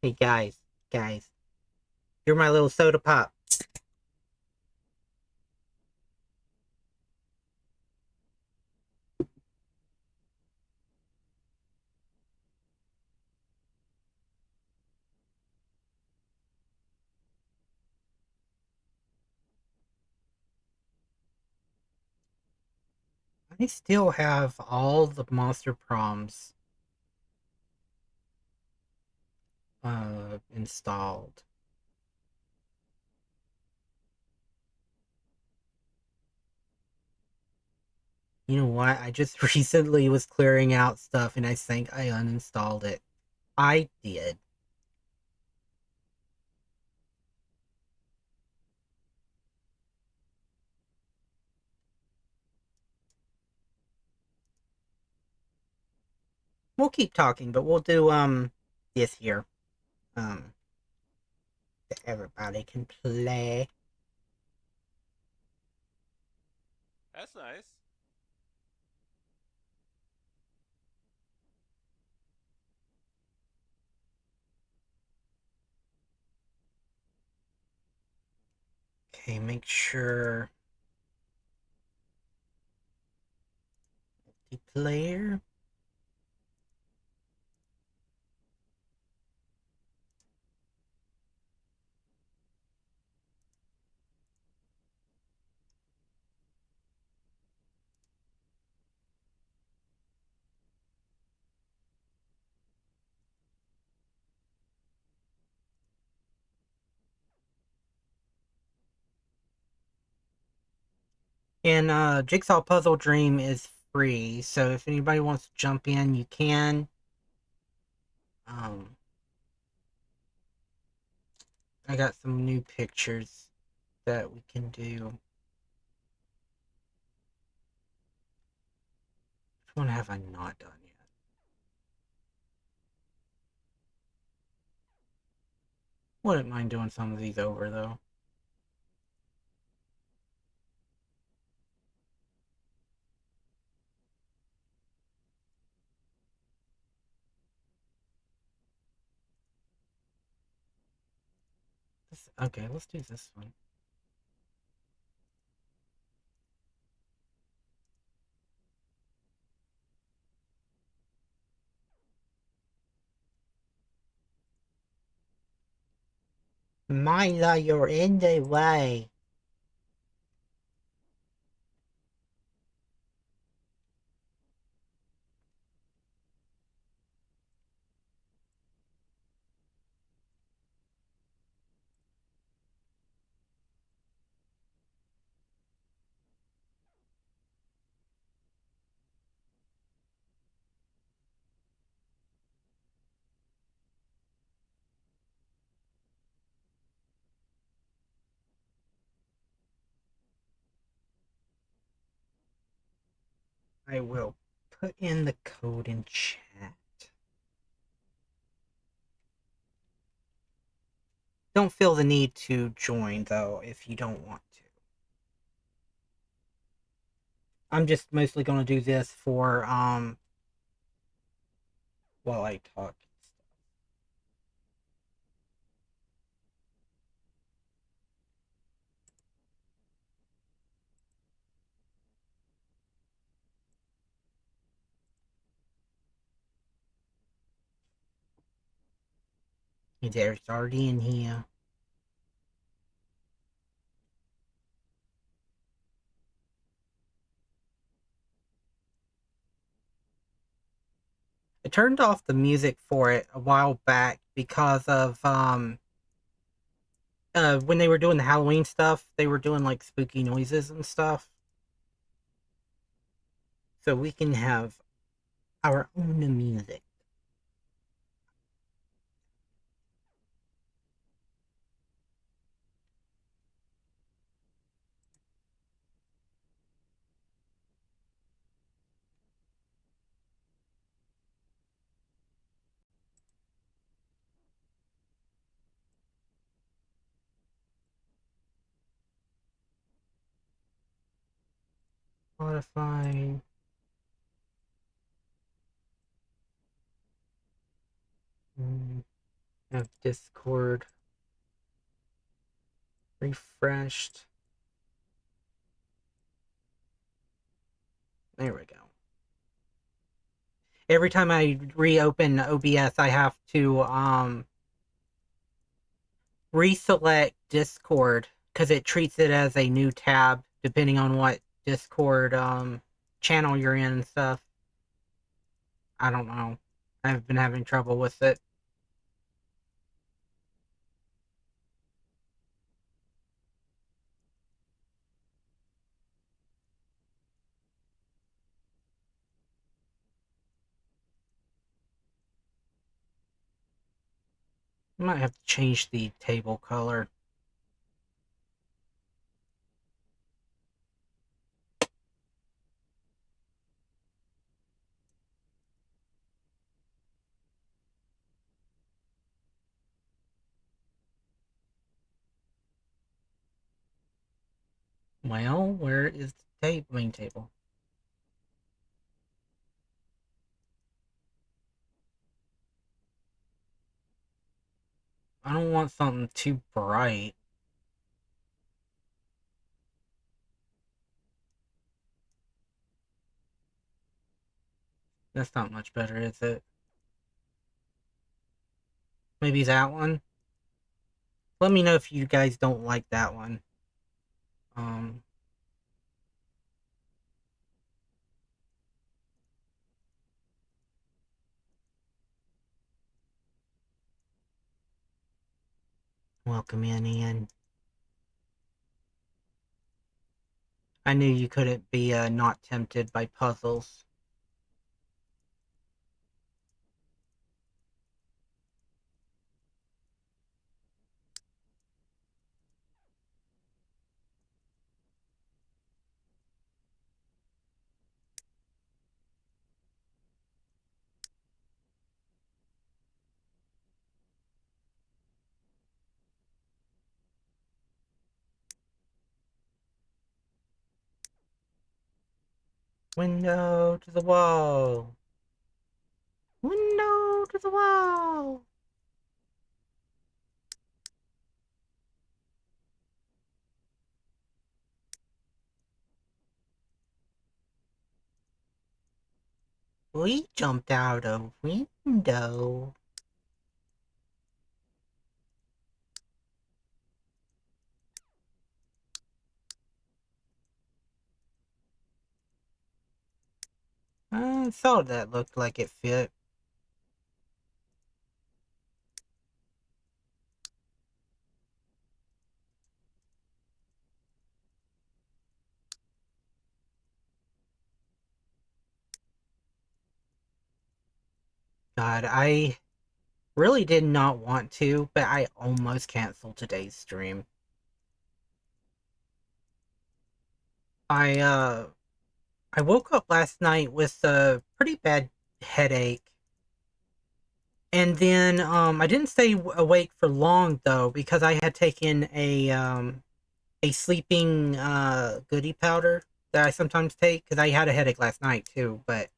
Hey guys, you're my little soda pop. I still have all the monster proms installed. You know what? I just recently was clearing out stuff and I think I uninstalled it. I did. We'll keep talking, but we'll do this here. Um that everybody can play. That's nice. Okay, make sure multiplayer. And Jigsaw Puzzle Dream is free, so if anybody wants to jump in, you can. I got some new pictures that we can do. Which one have I not done yet? Wouldn't mind doing some of these over, though. Okay, let's do this one. Myla, you're in the way. I will put in the code in chat. Don't feel the need to join, though, if you don't want to. I'm just mostly going to do this for, while I talk. There's already in here. I turned off the music for it a while back because of when they were doing the Halloween stuff, they were doing like spooky noises and stuff. So we can have our own music. Spotify. Have Discord refreshed. There we go. Every time I reopen OBS, I have to reselect Discord because it treats it as a new tab depending on what Discord channel you're in and stuff. I don't know. I've been having trouble with it. I might have to change the table color. Well, where is the main table? I don't want something too bright. That's not much better, is it? Maybe that one? Let me know if you guys don't like that one. Welcome in, Ian. I knew you couldn't be not tempted by puzzles. Window to the wall. Window to the wall. We jumped out a window. I thought that looked like it fit. God, I really did not want to, but I almost canceled today's stream. I I woke up last night with a pretty bad headache. And then I didn't stay awake for long though because I had taken a sleeping goodie powder that I sometimes take because I had a headache last night too, but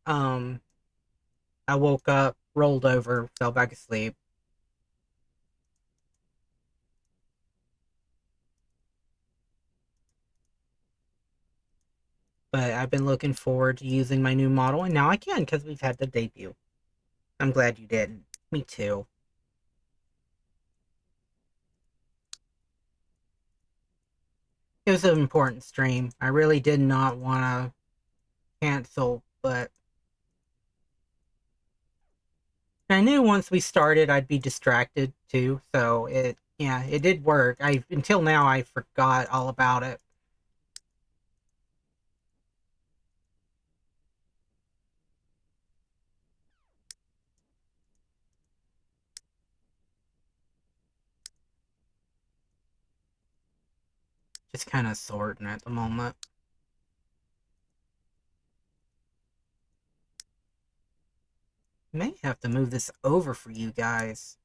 um I woke up, rolled over, fell back asleep. But I've been looking forward to using my new model, and now I can because we've had the debut. I'm glad you did. Me too. It was an important stream. I really did not want to cancel, but I knew once we started I'd be distracted too, so it did work. Until now I forgot all about it. Just kind of sorting at the moment. May have to move this over for you guys.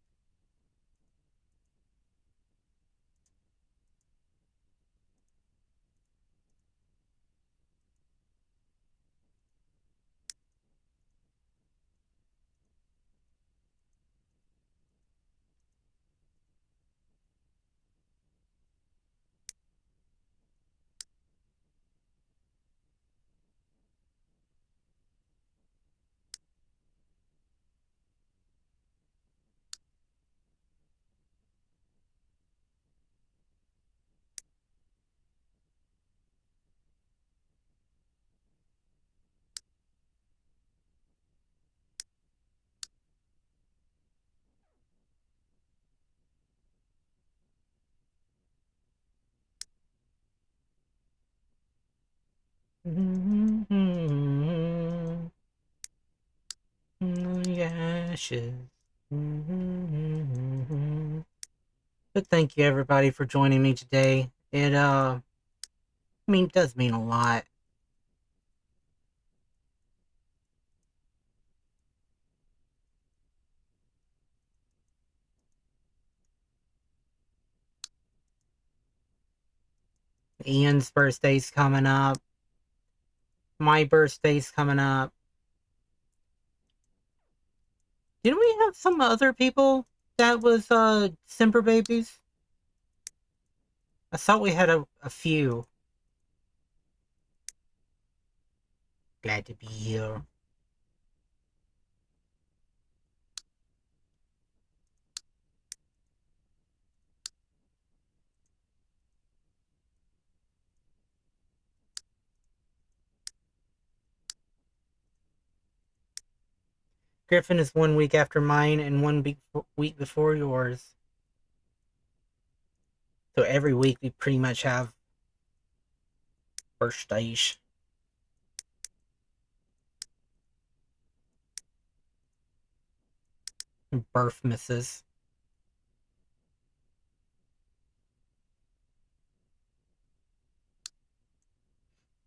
Ashes. But thank you everybody for joining me today. It does mean a lot. Ian's birthday's coming up. My birthday's coming up. Didn't we have some other people that was Simper babies? I thought we had a few. Glad to be here. Griffin is 1 week after mine and 1 week before yours. So every week we pretty much have First stage. Birth misses.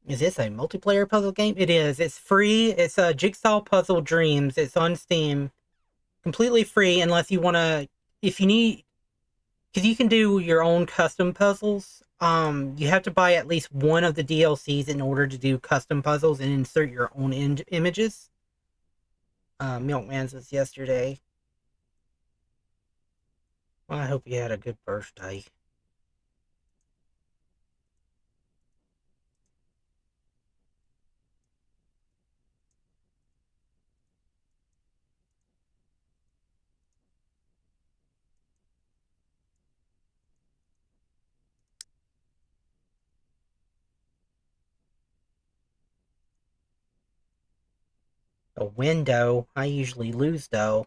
Is this a multiplayer puzzle game? It is. It's free. It's a Jigsaw Puzzle Dreams. It's on Steam. Completely free unless you want to... If you need... Because you can do your own custom puzzles. You have to buy at least one of the DLCs in order to do custom puzzles and insert your own images. Milkman's was yesterday. Well, I hope you had a good birthday. A window. I usually lose, though.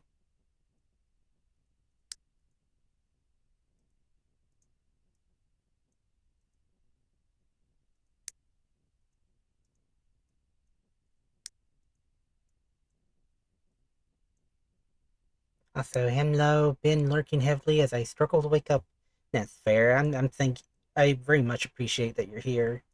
Also, hello, been lurking heavily as I struggle to wake up. That's fair. I'm thinking. I very much appreciate that you're here.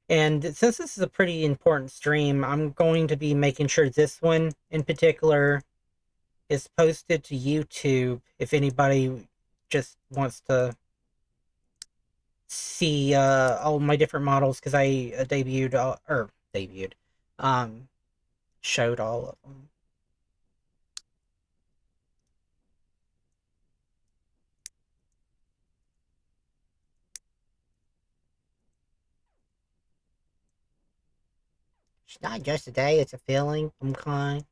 And since this is a pretty important stream, I'm going to be making sure this one in particular is posted to YouTube if anybody just wants to see all my different models, because I showed all of them. It's not just a day, it's a feeling. I'm kind.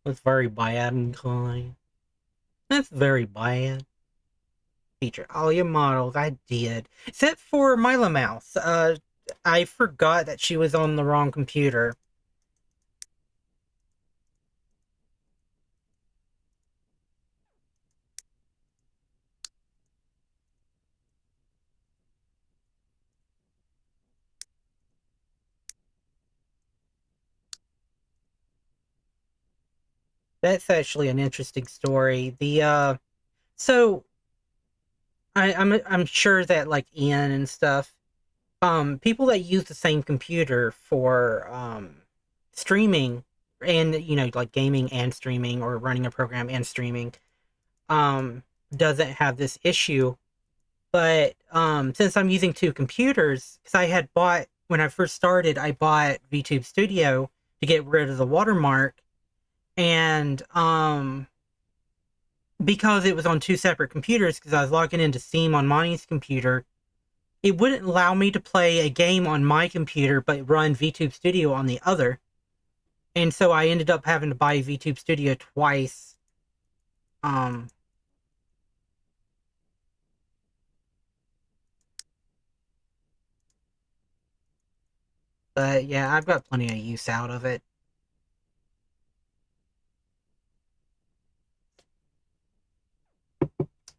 It's very bad and kind. That's very bad. Feature all your models. I did. Except for Myla Mouse. I forgot that she was on the wrong computer. That's actually an interesting story. So I'm sure that like Ian and stuff, people that use the same computer for streaming and like gaming and streaming or running a program and streaming, doesn't have this issue. But since I'm using two computers, because I had bought when I first started, I bought VTube Studio to get rid of the watermark, and because it was on two separate computers, because I was logging into Steam on Monty's computer, it wouldn't allow me to play a game on my computer but run VTube Studio on the other. And so I ended up having to buy VTube Studio twice. But yeah, I've got plenty of use out of it.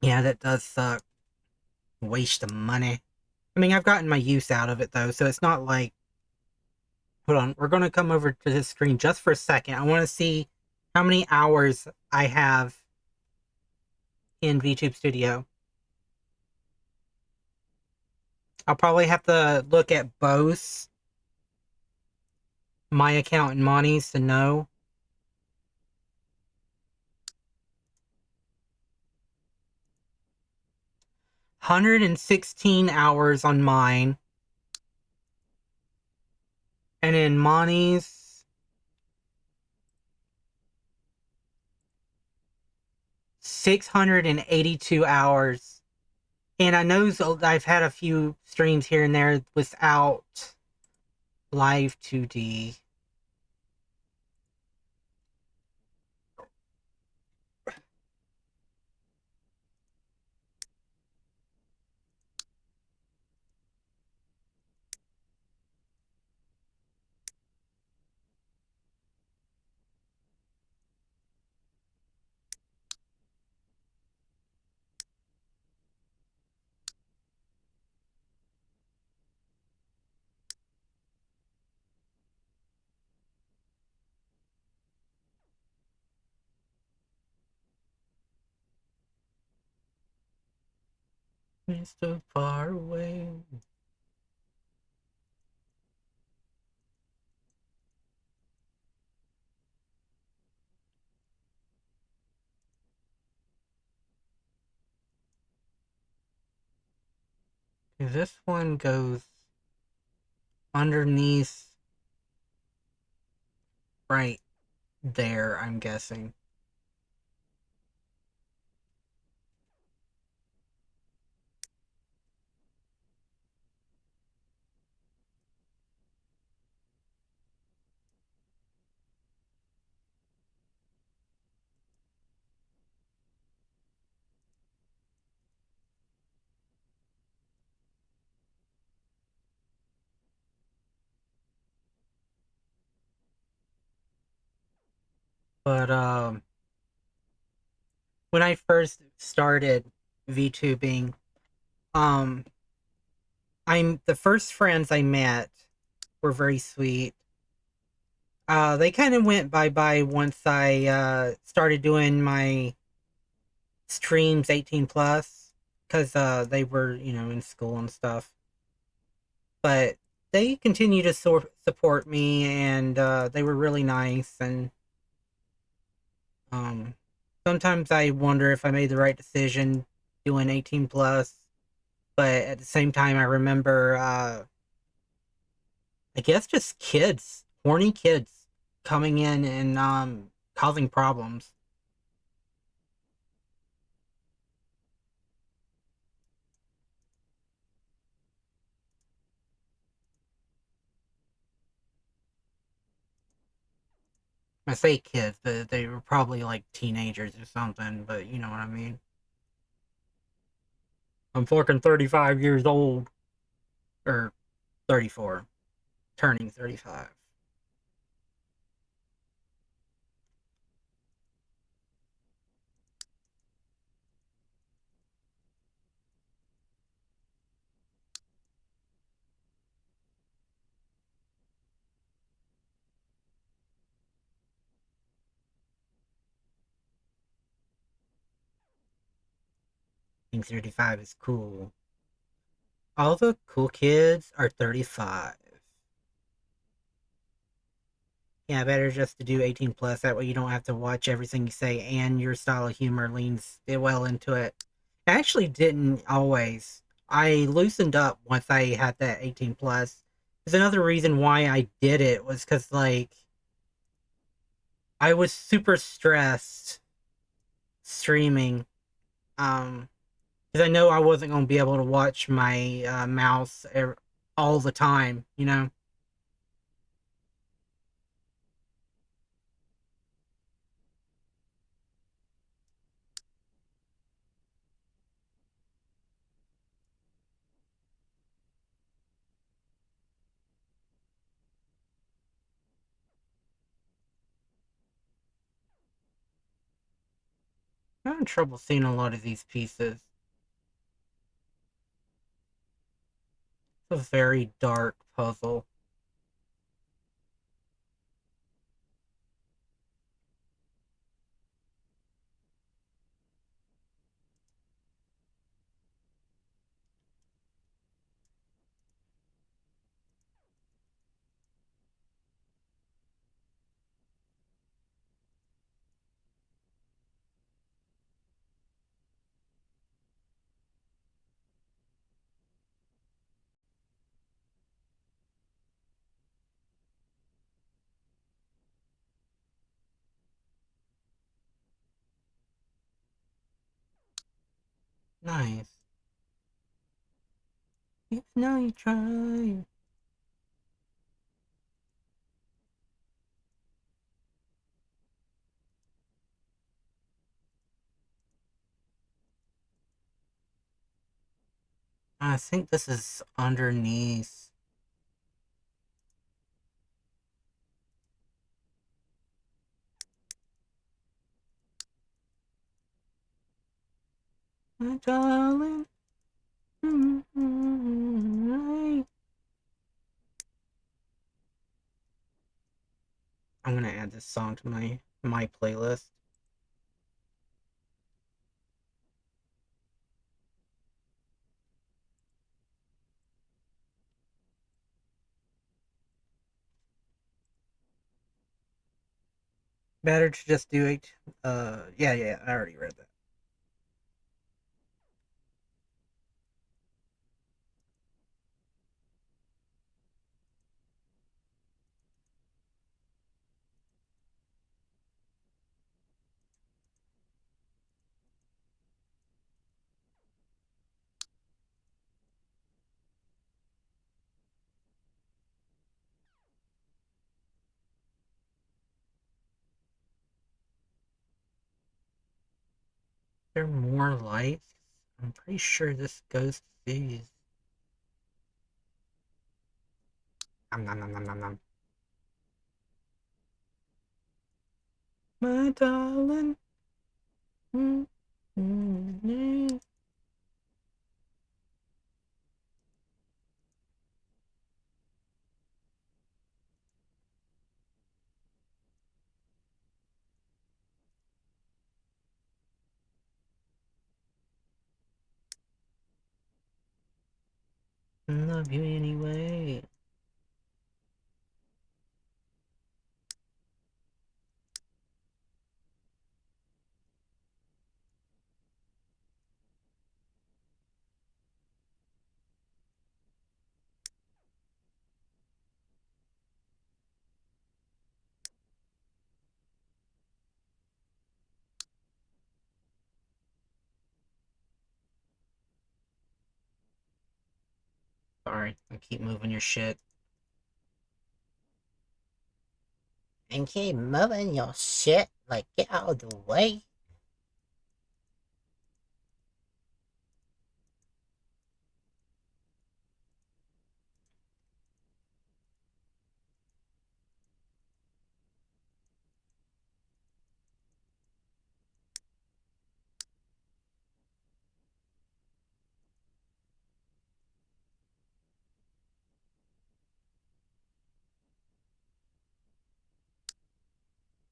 Yeah, that does suck. Waste of money. I mean, I've gotten my use out of it, though, so it's not like... Hold on, we're going to come over to this screen just for a second. I want to see how many hours I have in VTube Studio. I'll probably have to look at both my account and Monty's to know. $116 on mine. And in Monty's, 682 hours. And I know I've had a few streams here and there without live 2D. It's so far away. This one goes underneath right there, I'm guessing. But when I first started VTubing, um I'm the first friends I met were very sweet. They kind of went bye-bye once I started doing my streams 18 plus because they were, in school and stuff. But they continue to support me, and they were really nice. And um, sometimes I wonder if I made the right decision doing 18 plus. But at the same time, I remember, I guess, just kids, horny kids, coming in and causing problems. I say kids, but they were probably like teenagers or something, but you know what I mean. I'm fucking 35 years old. Or 34. Turning 35. 35 is cool. All the cool kids are 35. Yeah, better just to do 18 plus. That way you don't have to watch everything you say, and your style of humor leans well into it. I actually didn't always. I loosened up once I had that 18 plus. There's another reason why I did it was because, like, I was super stressed streaming. Because I know I wasn't going to be able to watch my mouse all the time. I'm having trouble seeing a lot of these pieces. It's a very dark puzzle. Nice. If now you try. I think this is underneath. My darling. I'm gonna add this song to my playlist. Better to just do it. Yeah, I already read that. There are more lights. I'm pretty sure this goes to these. Nom, nom, nom, nom, nom, nom. My darling. Mm, mm, mm. Love you anyway. Sorry, I keep moving your shit. And keep moving your shit. Like, get out of the way.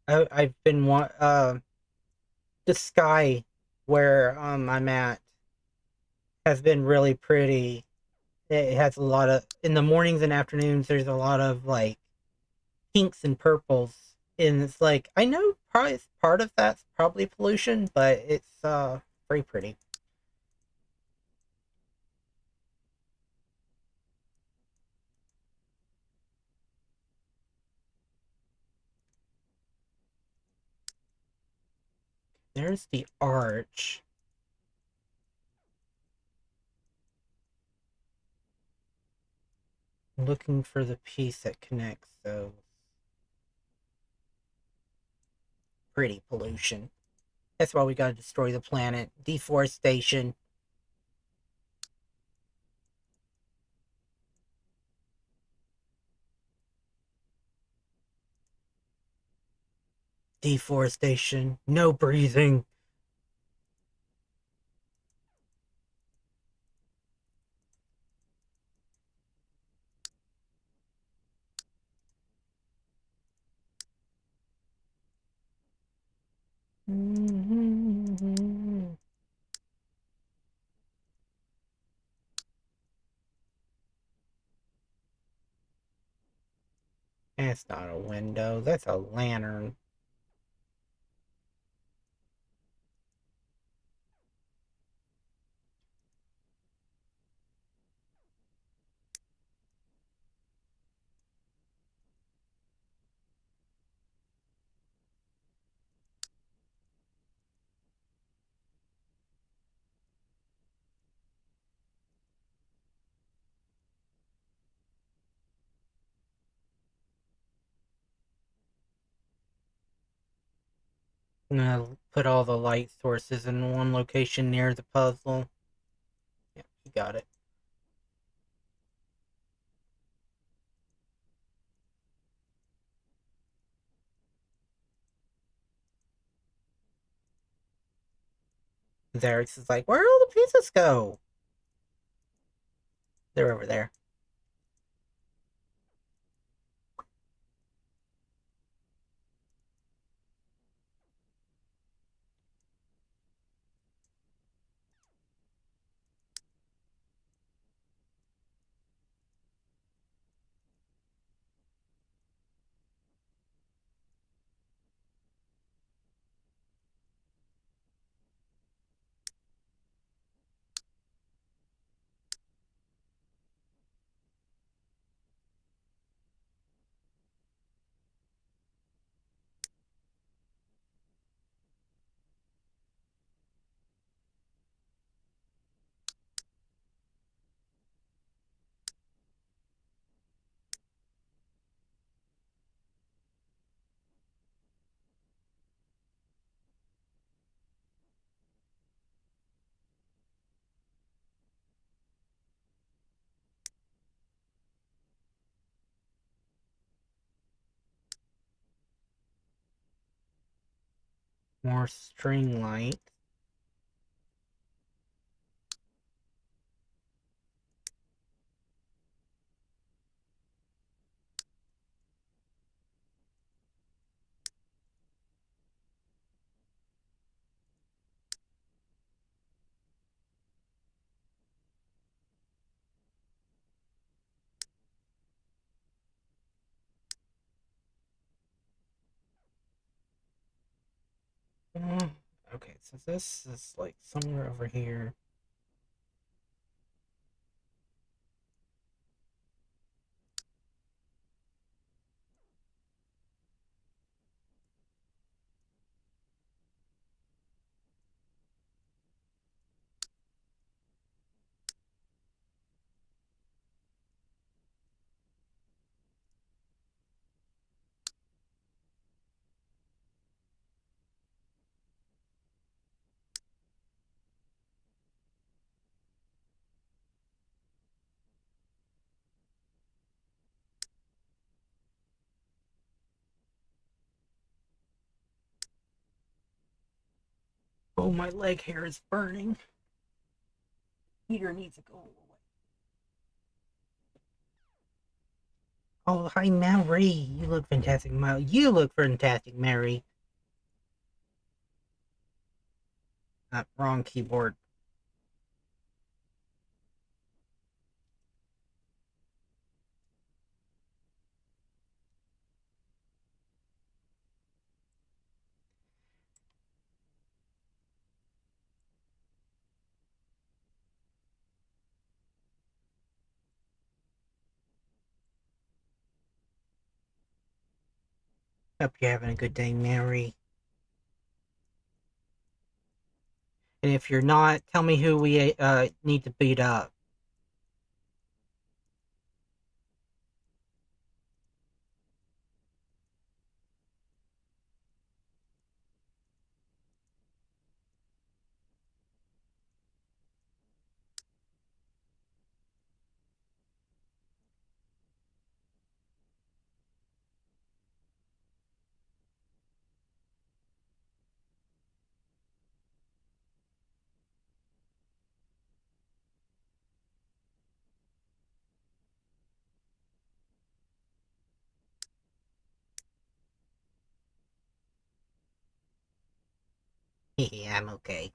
I've been the sky where I'm at has been really pretty. It has a lot of in the mornings and afternoons. There's a lot of like pinks and purples, and it's like I know probably part of that's probably pollution, but it's very pretty. There's the arch. Looking for the piece that connects those. Pretty pollution. That's why we gotta destroy the planet. Deforestation. Deforestation. No breathing. That's not a window. That's a lantern. I'm gonna put all the light sources in one location near the puzzle. Yeah, you got it. Derek's is like, where all the pieces go? They're over there. More string light. Okay, so this is like somewhere over here. Oh, my leg hair is burning. Heater needs to go away. Oh, hi, Mary. You look fantastic, Mary. You look fantastic, Mary. Wrong keyboard. Hope you're having a good day, Mary. And if you're not, tell me who we need to beat up. Yeah, I'm okay.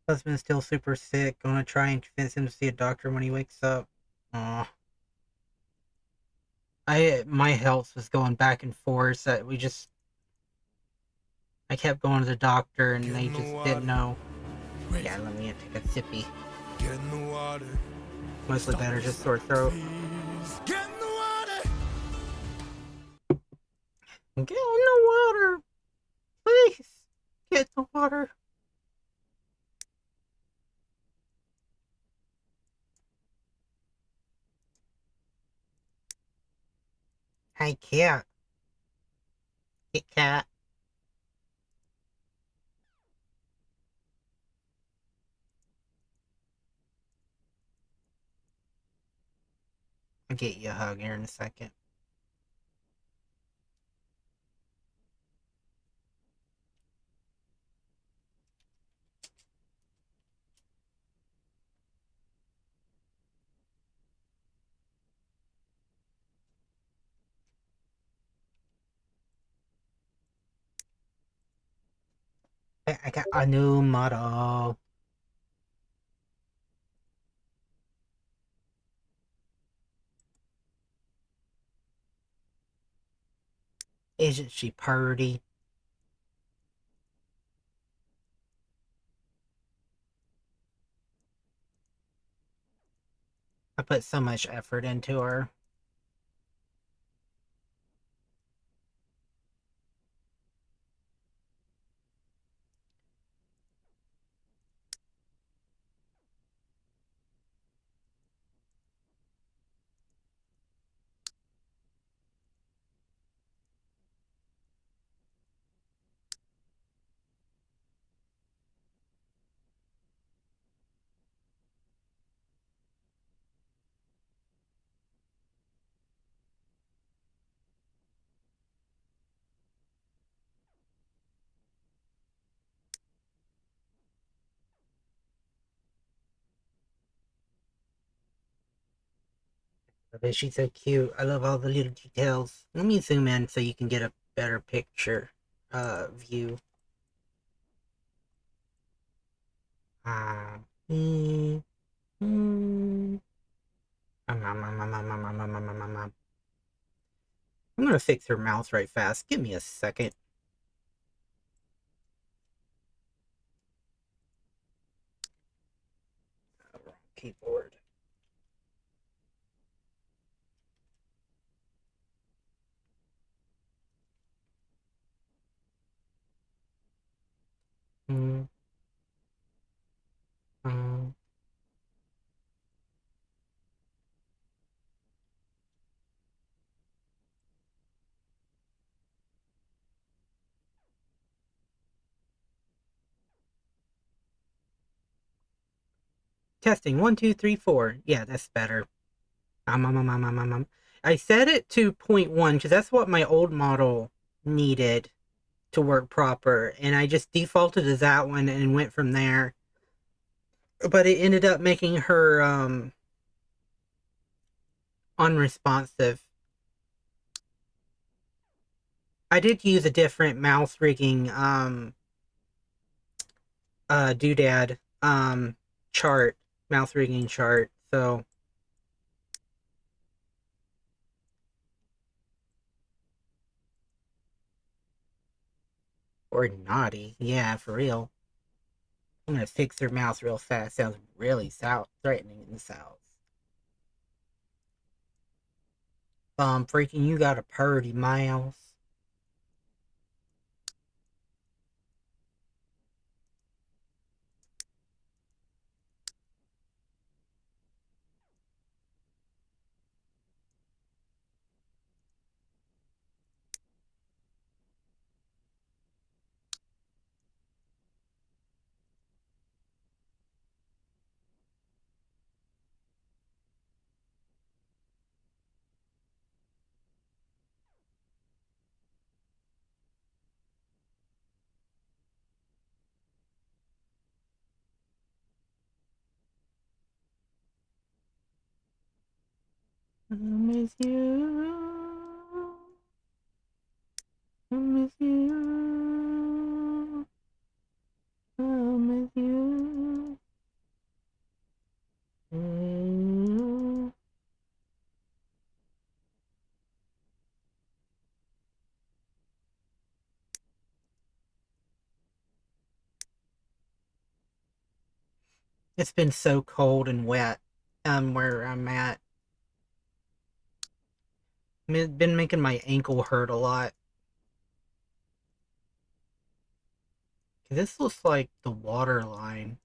Husband's still super sick. Gonna try and convince him to see a doctor when he wakes up. Aw. My health was going back and forth. I kept going to the doctor and they just didn't know. Wait. Yeah, let me take a sippy. Get in the water. Mostly better, just sore throat. Please. Get in the water. Get in the water! Please! Get in the water! Hey, cat. Kit Kat. I'll get you a hug here in a second. I got a new model. Isn't she purty? How put so much effort into her. But she's so cute. I love all the little details. Let me zoom in so you can get a better picture view. Ah. Mm, mm. I'm gonna fix her mouth right fast. Give me a second. Wrong keyboard. Mm, mm. Testing 1, 2, 3, 4. Yeah, that's better. I set it to 0.1 because that's what my old model needed to work proper, and I just defaulted to that one and went from there. But it ended up making her unresponsive. I did use a different mouse rigging doodad chart, mouse rigging chart, so or naughty. Yeah, for real. I'm gonna fix her mouse real fast. Sounds really threatening in the south. Freaking, you got a purty mouse. I miss you. I miss you. I miss you. Mm. It's been so cold and wet where I'm at. It's been making my ankle hurt a lot. This looks like the water line.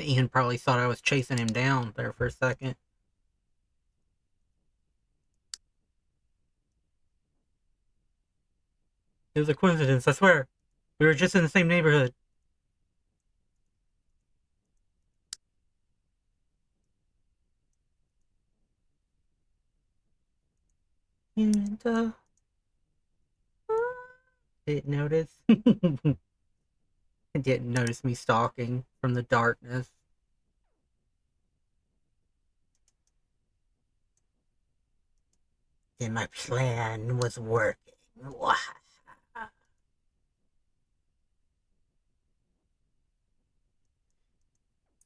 Ian probably thought I was chasing him down there for a second. It was a coincidence, I swear. We were just in the same neighborhood. And, didn't notice. It didn't notice me stalking from the darkness. Then my plan was working.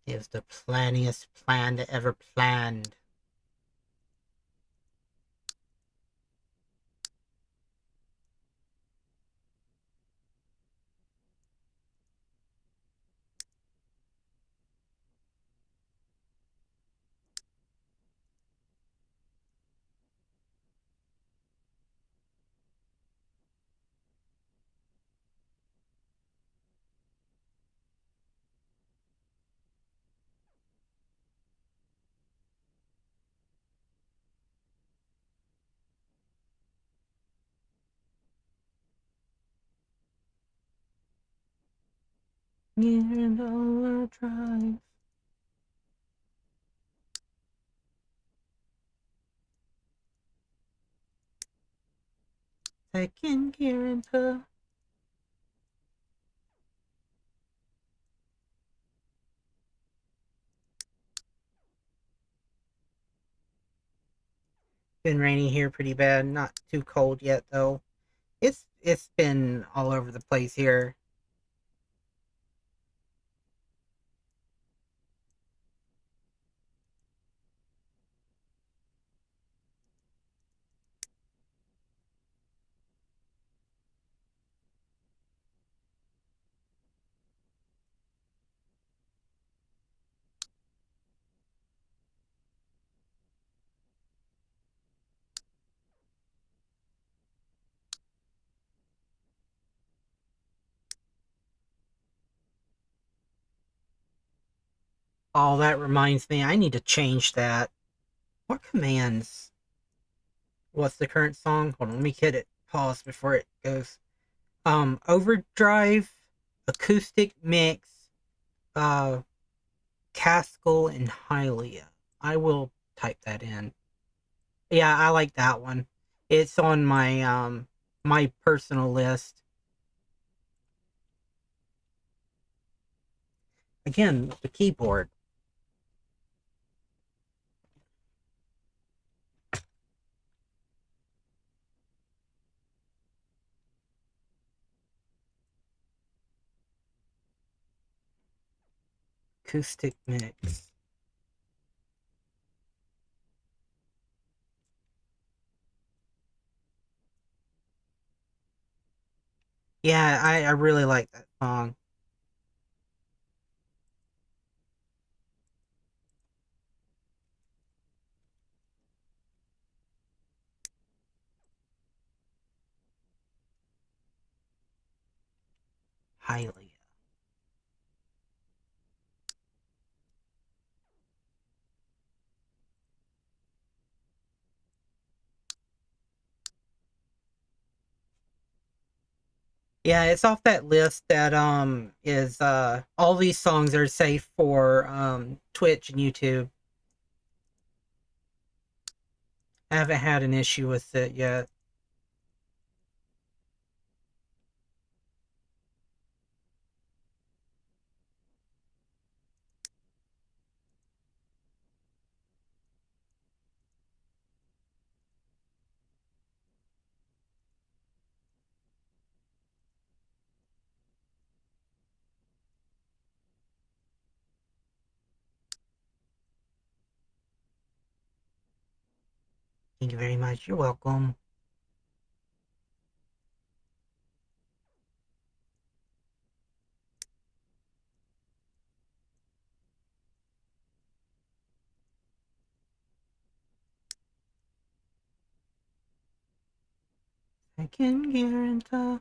It was the planniest plan that ever planned. And overdrive. Second gear into. Been raining here pretty bad. Not too cold yet though. It's been all over the place here. Oh, that reminds me, I need to change that. What commands? What's the current song? Hold on, let me hit it. Pause before it goes. Overdrive, acoustic mix, uh, Caskell and Hylia. I will type that in. Yeah, I like that one. It's on my personal list. Again, the keyboard. Acoustic mix. Yeah, I really like that song. Hylia. Yeah, it's off that list that is all these songs are safe for Twitch and YouTube. I haven't had an issue with it yet. Thank you very much. You're welcome. I can guarantee.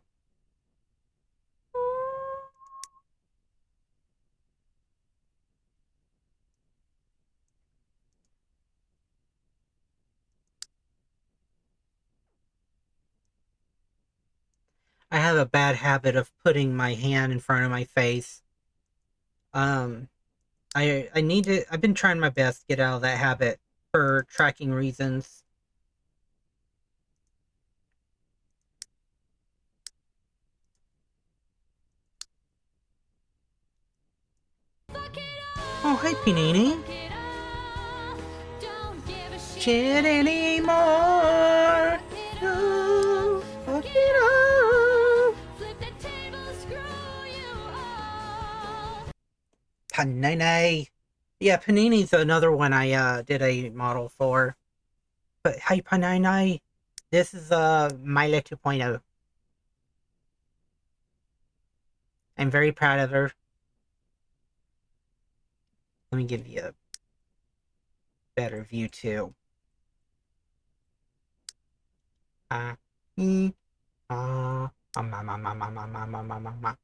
I have a bad habit of putting my hand in front of my face. Um, I need to. I've been trying my best to get out of that habit for tracking reasons. Oh, hey, Panini. Shit anymore. No, fuck it up. Panini. Yeah, Panini's another one I did a model for. But hey, Panini, this is Myla 2.0. I'm very proud of her. Let me give you a better view too. Ah, ma, ma, ma, ma, ma, ma, ma, ma, ma, ma.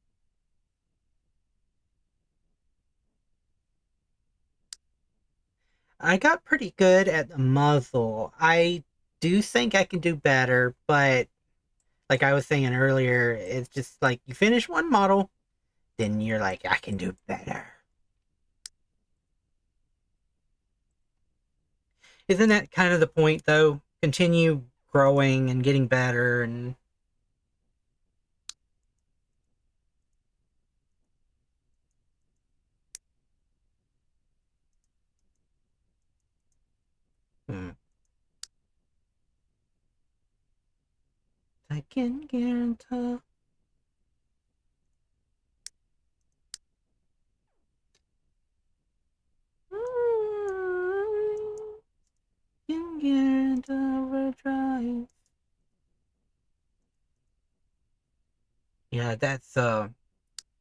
I got pretty good at the muzzle. I do think I can do better, but like I was saying earlier, it's just like you finish one model, then you're like, I can do better. Isn't that kind of the point, though? Continue growing and getting better and. Hmm. I can guarantee. Can guarantee overdrive. Yeah, that's well,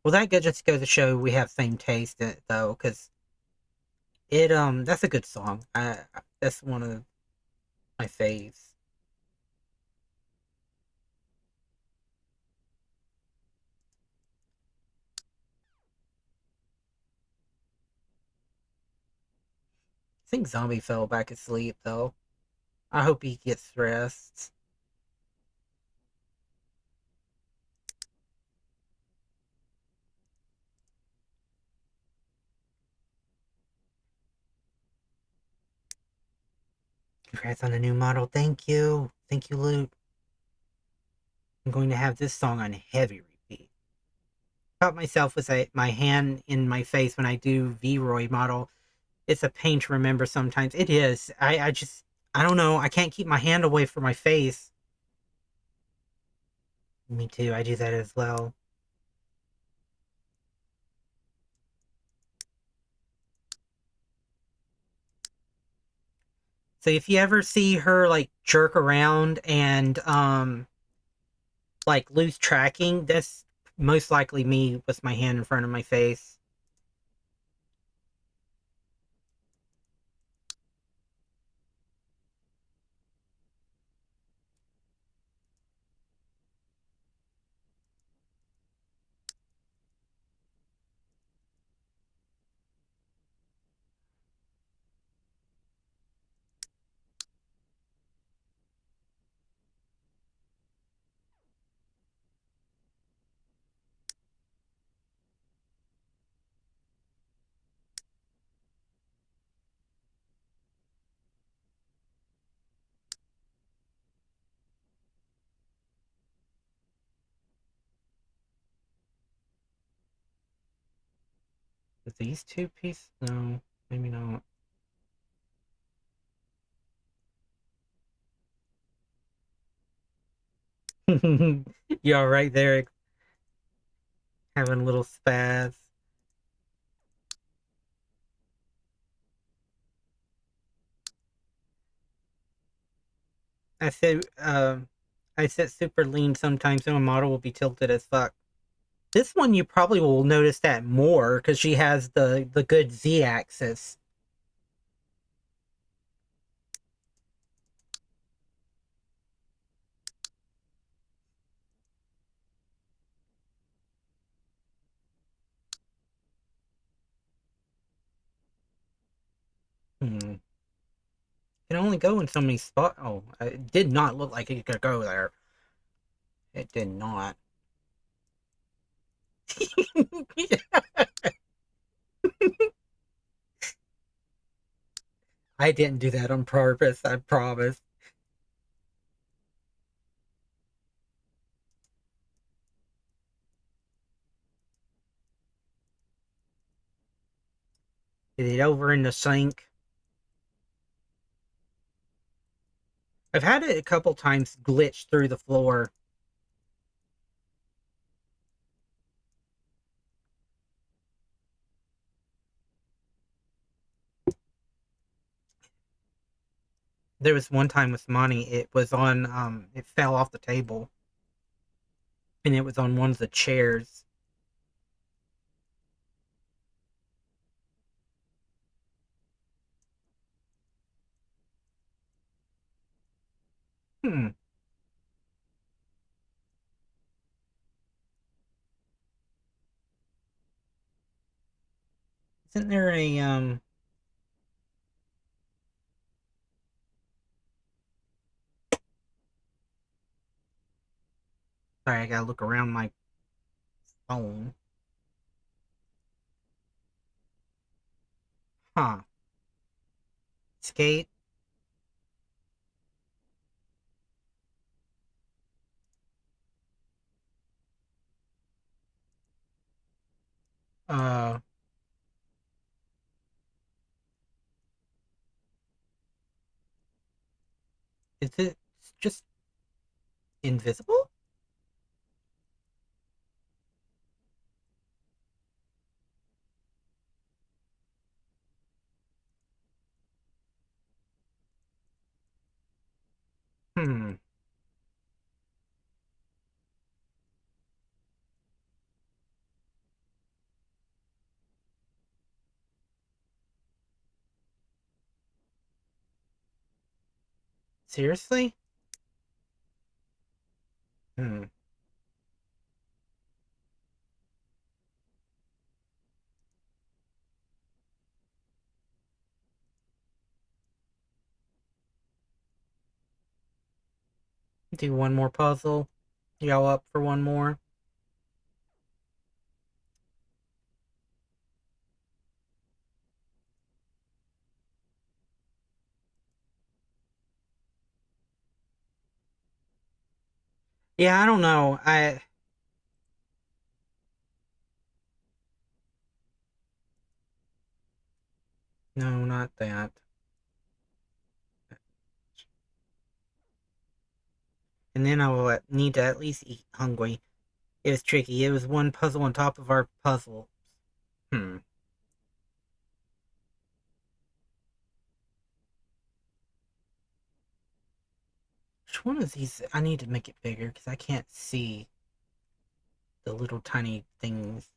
that just goes to show we have same taste in it, though, because it that's a good song. That's one of my faves. I think Zombie fell back asleep though. I hope he gets rest. Congrats on the new model. Thank you. Thank you, Luke. I'm going to have this song on heavy repeat. Caught myself with my hand in my face when I do V-Roy model. It's a pain to remember sometimes. It is. I just, I don't know. I can't keep my hand away from my face. Me too. I do that as well. So if you ever see her like jerk around and like lose tracking, that's most likely me with my hand in front of my face. With these two pieces? No, maybe not. You all right there? Having a little spaz. I said, I sit super lean sometimes, and a model will be tilted as fuck. This one you probably will notice that more because she has the good Z axis. Hmm. Can only go in so many spots. Oh, it did not look like it could go there. It did not. I didn't do that on purpose, I promise. Is it over in the sink? I've had it a couple times glitch through the floor. There was one time with Monty, it was on, it fell off the table. And it was on one of the chairs. Hmm. Isn't there a, sorry, I gotta look around my phone. Huh. Skate? Uh, is it just invisible? Hmm. Seriously? Hmm. Do one more puzzle. Y'all up for one more? Yeah, I don't know. No, not that. And then I will need to at least eat hungry. It was tricky. It was one puzzle on top of our puzzle. Hmm. Which one of these? I need to make it bigger because I can't see the little tiny things.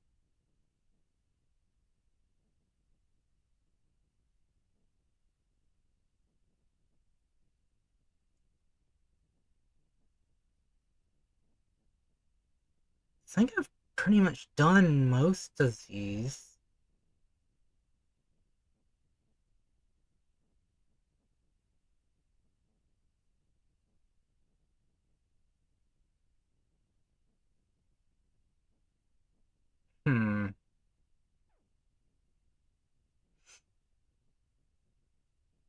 I think I've pretty much done most of these. Hmm.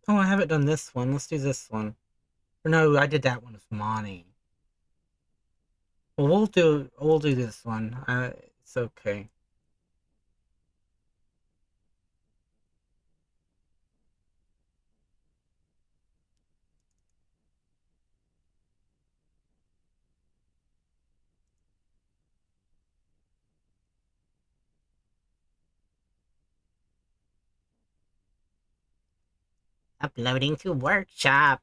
Oh, I haven't done this one. Let's do this one. Or no, I did that one with Monty. Well, we'll do this one. It's okay. Uploading to workshop.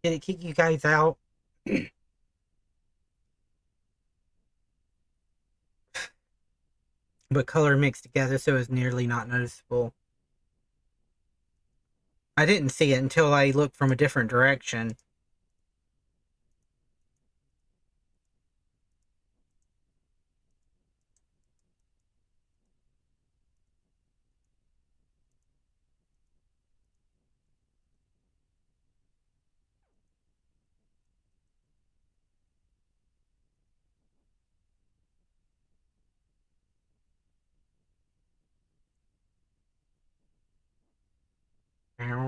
Did it kick you guys out? But color mixed together so it's nearly not noticeable. I didn't see it until I looked from a different direction.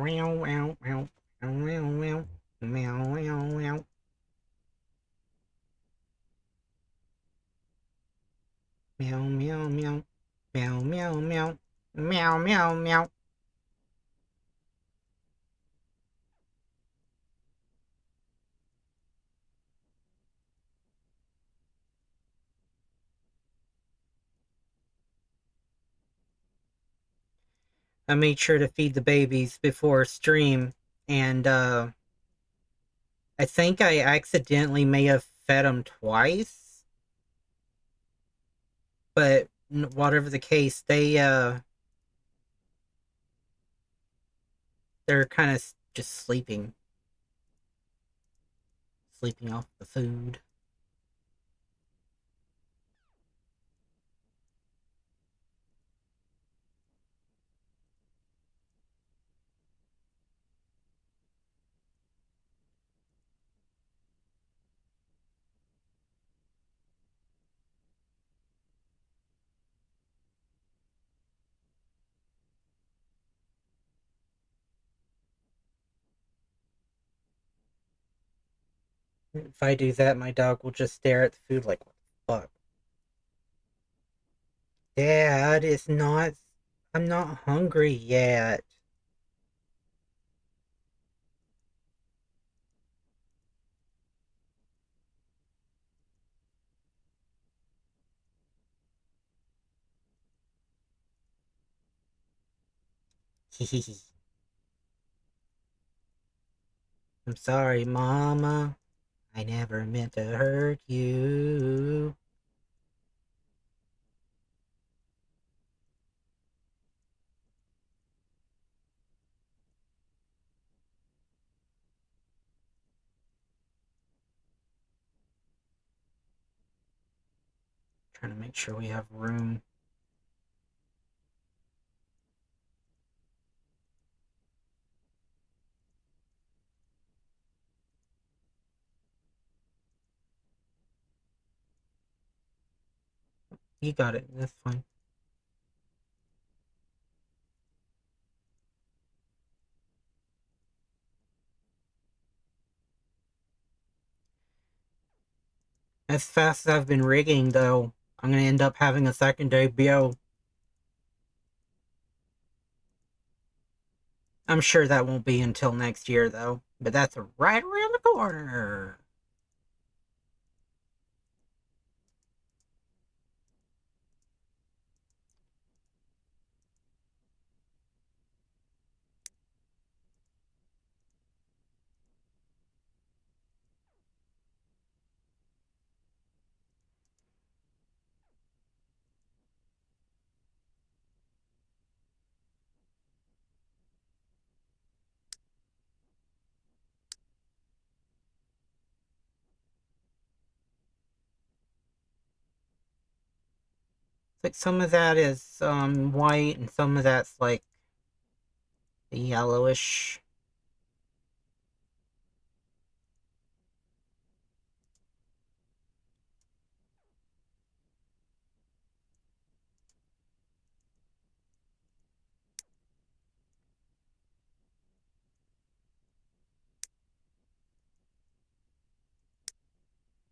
Meow, meow, meow. Meow, meow, meow. Meow, meow, meow. I made sure to feed the babies before stream, and I think I accidentally may have fed them twice, but whatever the case, they're kind of just sleeping off the food. If I do that, my dog will just stare at the food like, what the fuck? Dad, it's not. I'm not hungry yet. I'm sorry, Mama. I never meant to hurt you. Trying to make sure we have room. You got it. That's fine. As fast as I've been rigging, though, I'm gonna end up having a second debut. I'm sure that won't be until next year, though. But that's right around the corner. Like some of that is white, and some of that's like yellowish.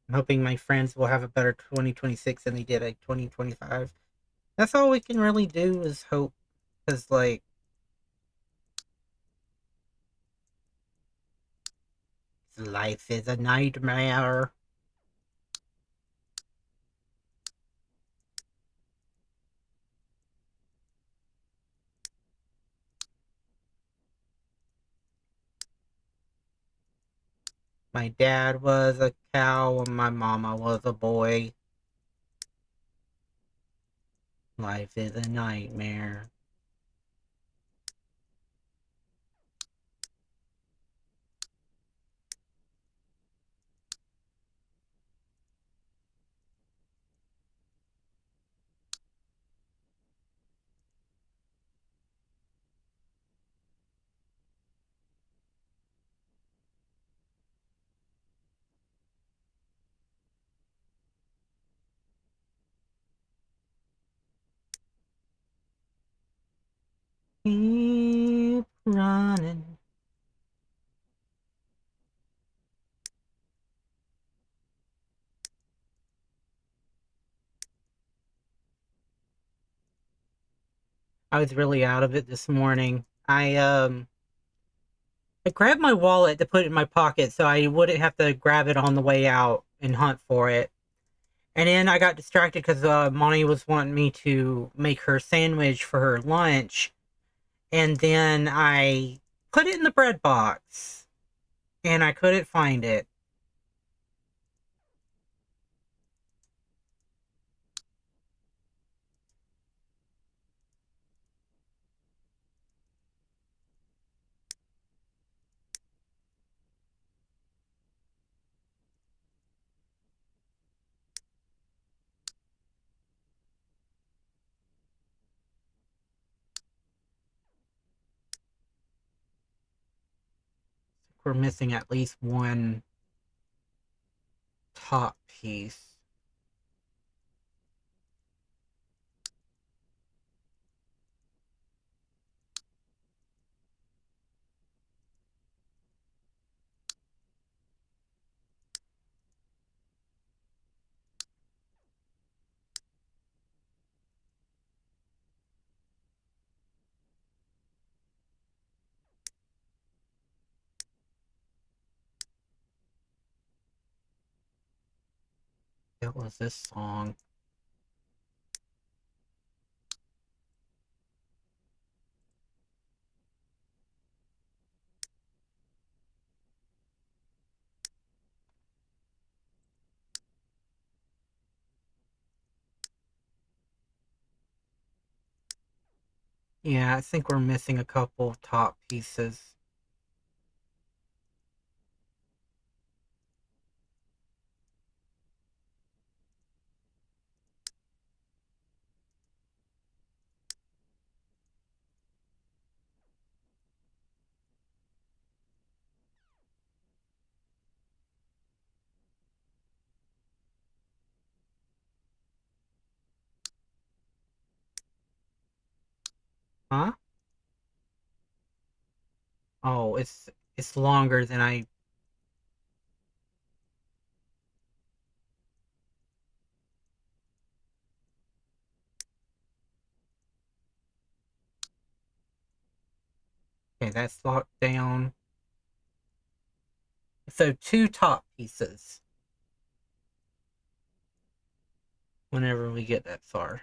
I'm hoping my friends will have a better 2026 than they did at 2025. That's all we can really do is hope, because like life is a nightmare. My dad was a cow and my mama was a boy. Life is a nightmare. Keep running. I was really out of it this morning. I grabbed my wallet to put it in my pocket so I wouldn't have to grab it on the way out and hunt for it. And then I got distracted because Monty was wanting me to make her sandwich for her lunch. And then I put it in the bread box. And I couldn't find it. We're missing at least one top piece. What was this song? Yeah, I think we're missing a couple of top pieces. Huh? Oh, it's longer than I. Okay, that's locked down. So two top pieces. Whenever we get that far.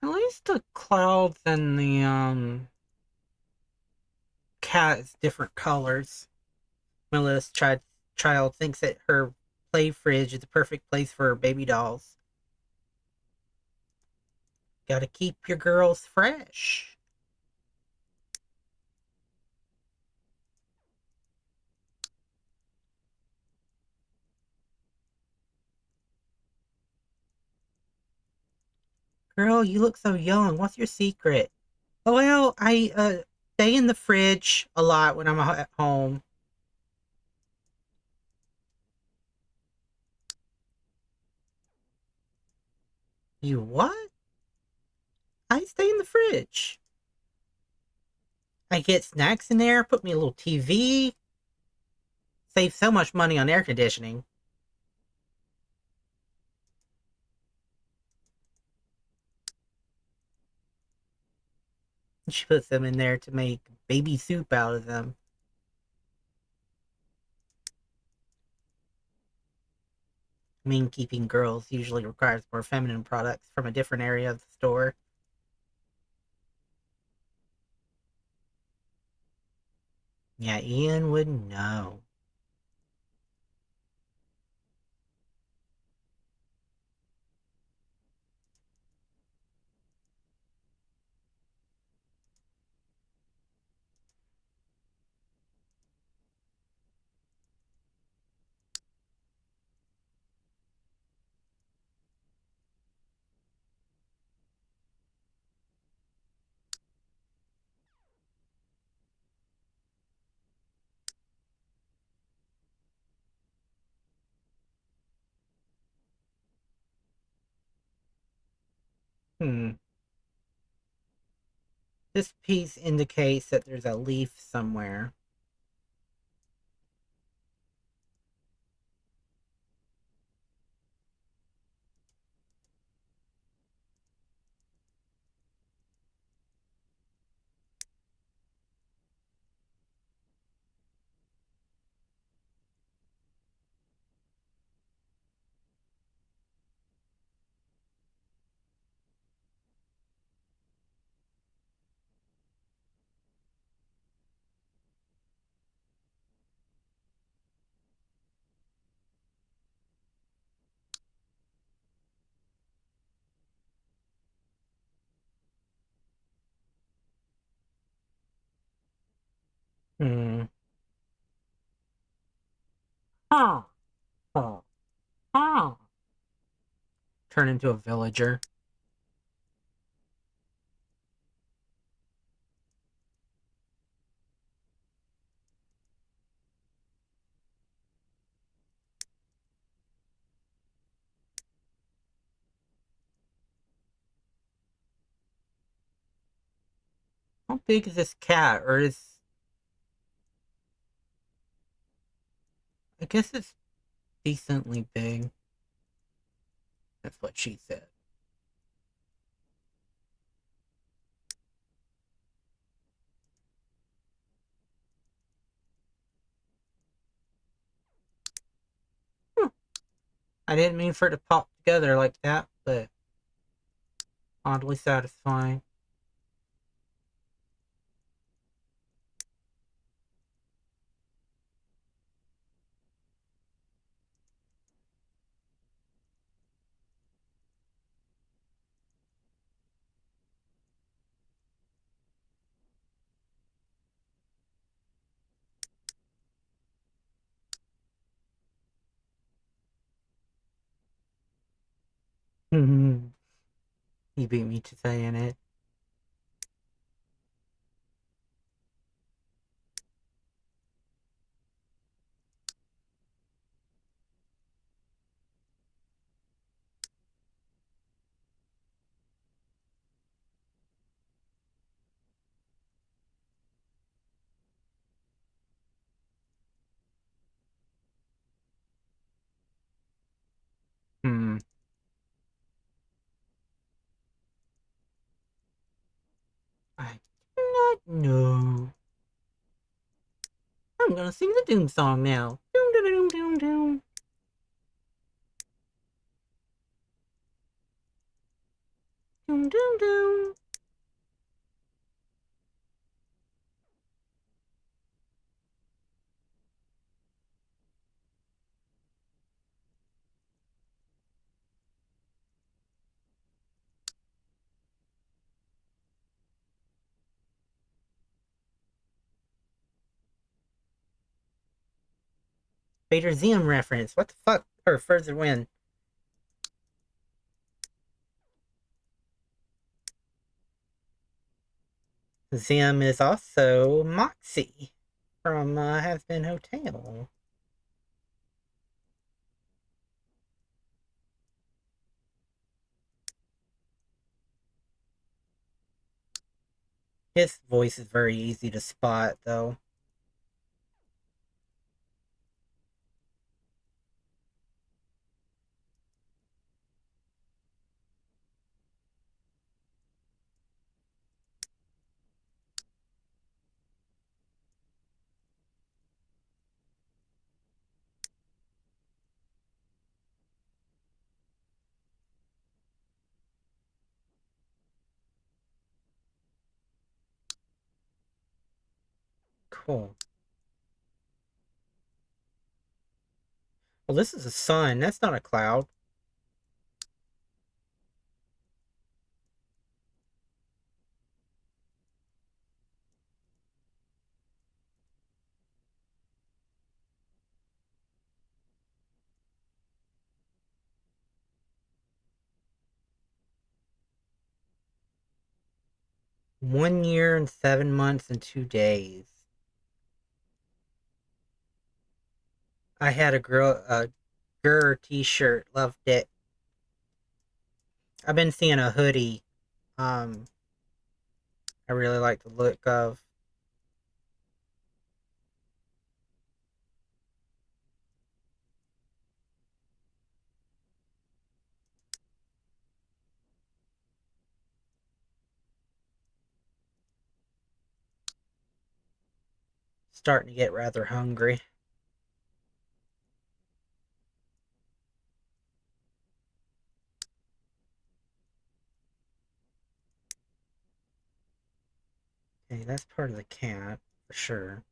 At least the clouds and the cat is different colors. Myla's child thinks that her play fridge is the perfect place for her baby dolls. Gotta keep your girls fresh. Girl, you look so young. What's your secret? Oh, well, I stay in the fridge a lot when I'm at home. You what? I stay in the fridge. I get snacks in there, put me a little TV, save so much money on air conditioning. She puts them in there to make baby soup out of them. I mean, keeping girls usually requires more feminine products from a different area of the store. Yeah, Ian would know. Hmm. This piece indicates that there's a leaf somewhere. Hmm. Huh. Huh. Huh. Turn into a villager. How big is this cat? Or is... I guess it's decently big. That's what she said. Hmm. I didn't mean for it to pop together like that, but oddly satisfying. He beat me to saying it. Hmm. I do not know. I'm gonna sing the Doom song now. Doom doom doom doom doom. Doom doom doom. Vader Zim reference. What the fuck? Or further win. Zim is also Moxie from Has Been Hotel. His voice is very easy to spot, though. Cool. Well, this is a sun. That's not a cloud. One year and 7 months and 2 days. I had a Gurr t-shirt. Loved it. I've been seeing a hoodie I really like the look of. Starting to get rather hungry. Okay, that's part of the cat, for sure.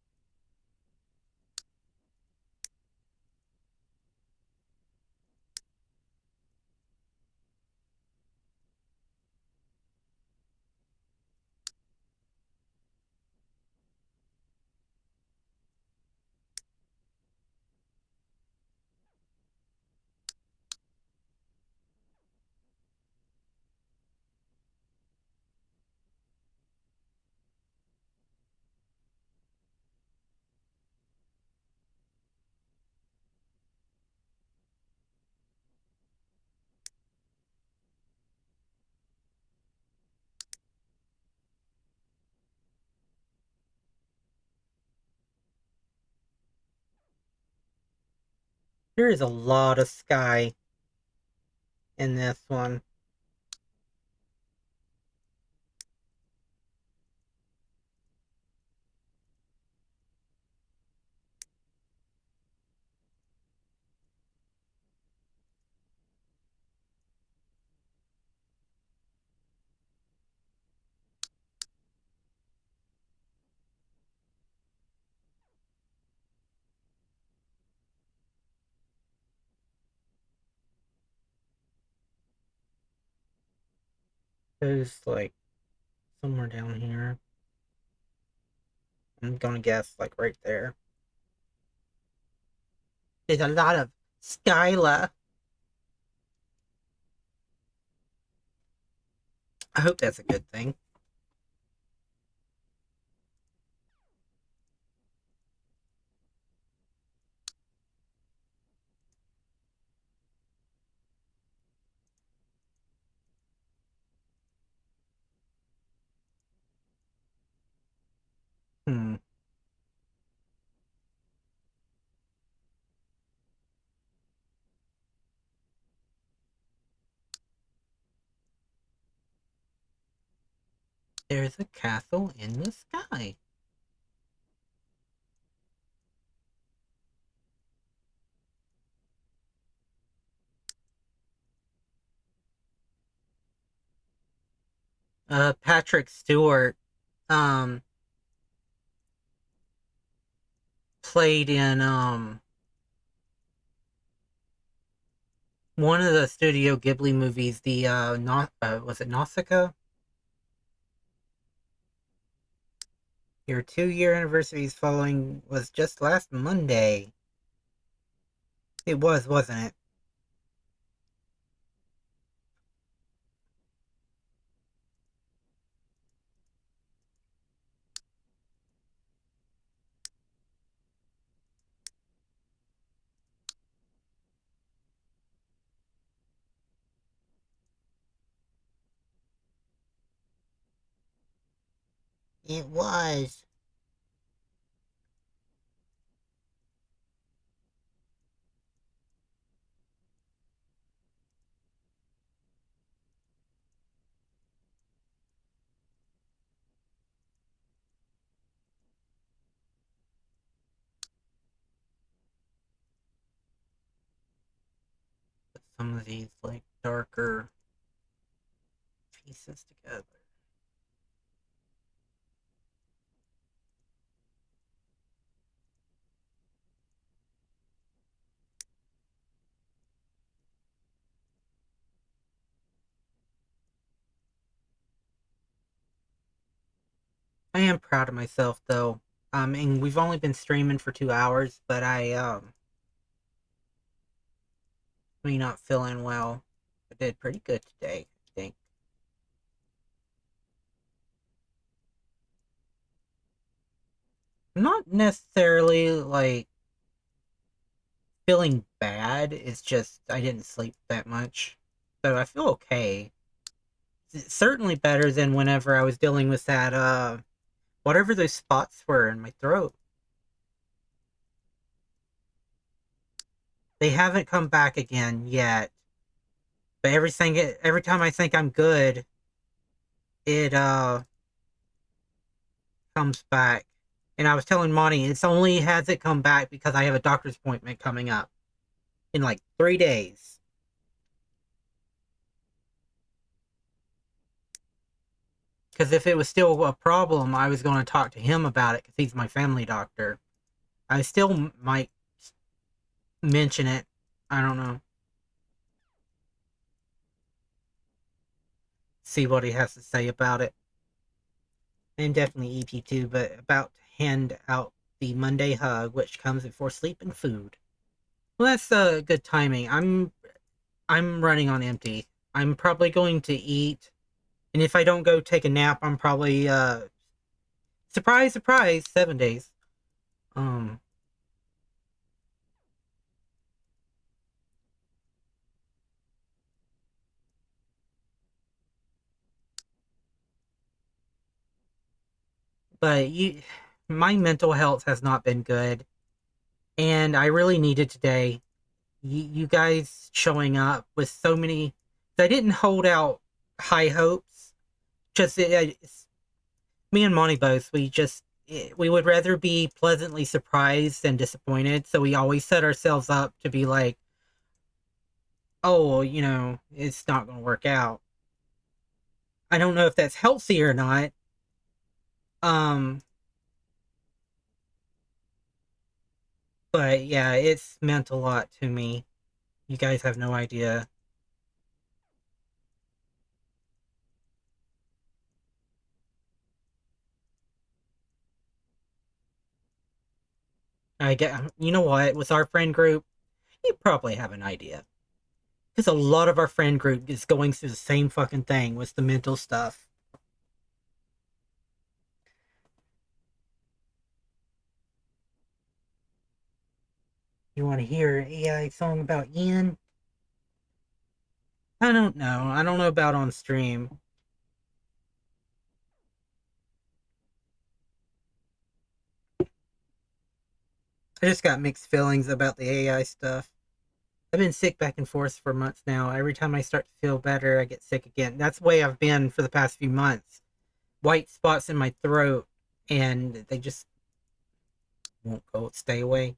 There is a lot of sky in this one. There's like somewhere down here. I'm gonna guess like right there. There's a lot of Skyla. I hope that's a good thing. Hmm. There's a castle in the sky. Patrick Stewart, um, played in, one of the Studio Ghibli movies, the, was it Nausicaa? Your 2-year anniversary is following was just last Monday. It was, wasn't it? It was. Put some of these like darker pieces together. I am proud of myself though. And we've only been streaming for 2 hours, but me not feeling well. I did pretty good today, I think. Not necessarily like feeling bad, it's just I didn't sleep that much. So I feel okay. certainly better than whenever I was dealing with that, whatever those spots were in my throat. They haven't come back again yet. But every time I think I'm good, it comes back. And I was telling Monty, it's only has it come back because I have a doctor's appointment coming up in like 3 days. Because if it was still a problem, I was going to talk to him about it because he's my family doctor. I still might mention it. I don't know. See what he has to say about it. And definitely EP2, but about to hand out the Monday hug, which comes before sleep and food. Well, that's good timing. I'm running on empty. I'm probably going to eat, and if I don't go take a nap, I'm probably surprise, surprise, 7 days. Um, but my mental health has not been good, and I really needed today. You guys showing up with so many. I didn't hold out high hopes. Just me and Monty both. We would rather be pleasantly surprised than disappointed. So we always set ourselves up to be like, oh, it's not going to work out. I don't know if that's healthy or not. Um, but yeah, it's meant a lot to me. You guys have no idea. You know what? With our friend group, you probably have an idea. Because a lot of our friend group is going through the same fucking thing with the mental stuff. You want to hear an AI song about Ian? I don't know. I don't know about on stream. I just got mixed feelings about the AI stuff. I've been sick back and forth for months now. Every time I start to feel better, I get sick again. That's the way I've been for the past few months. White spots in my throat, and they just won't stay away.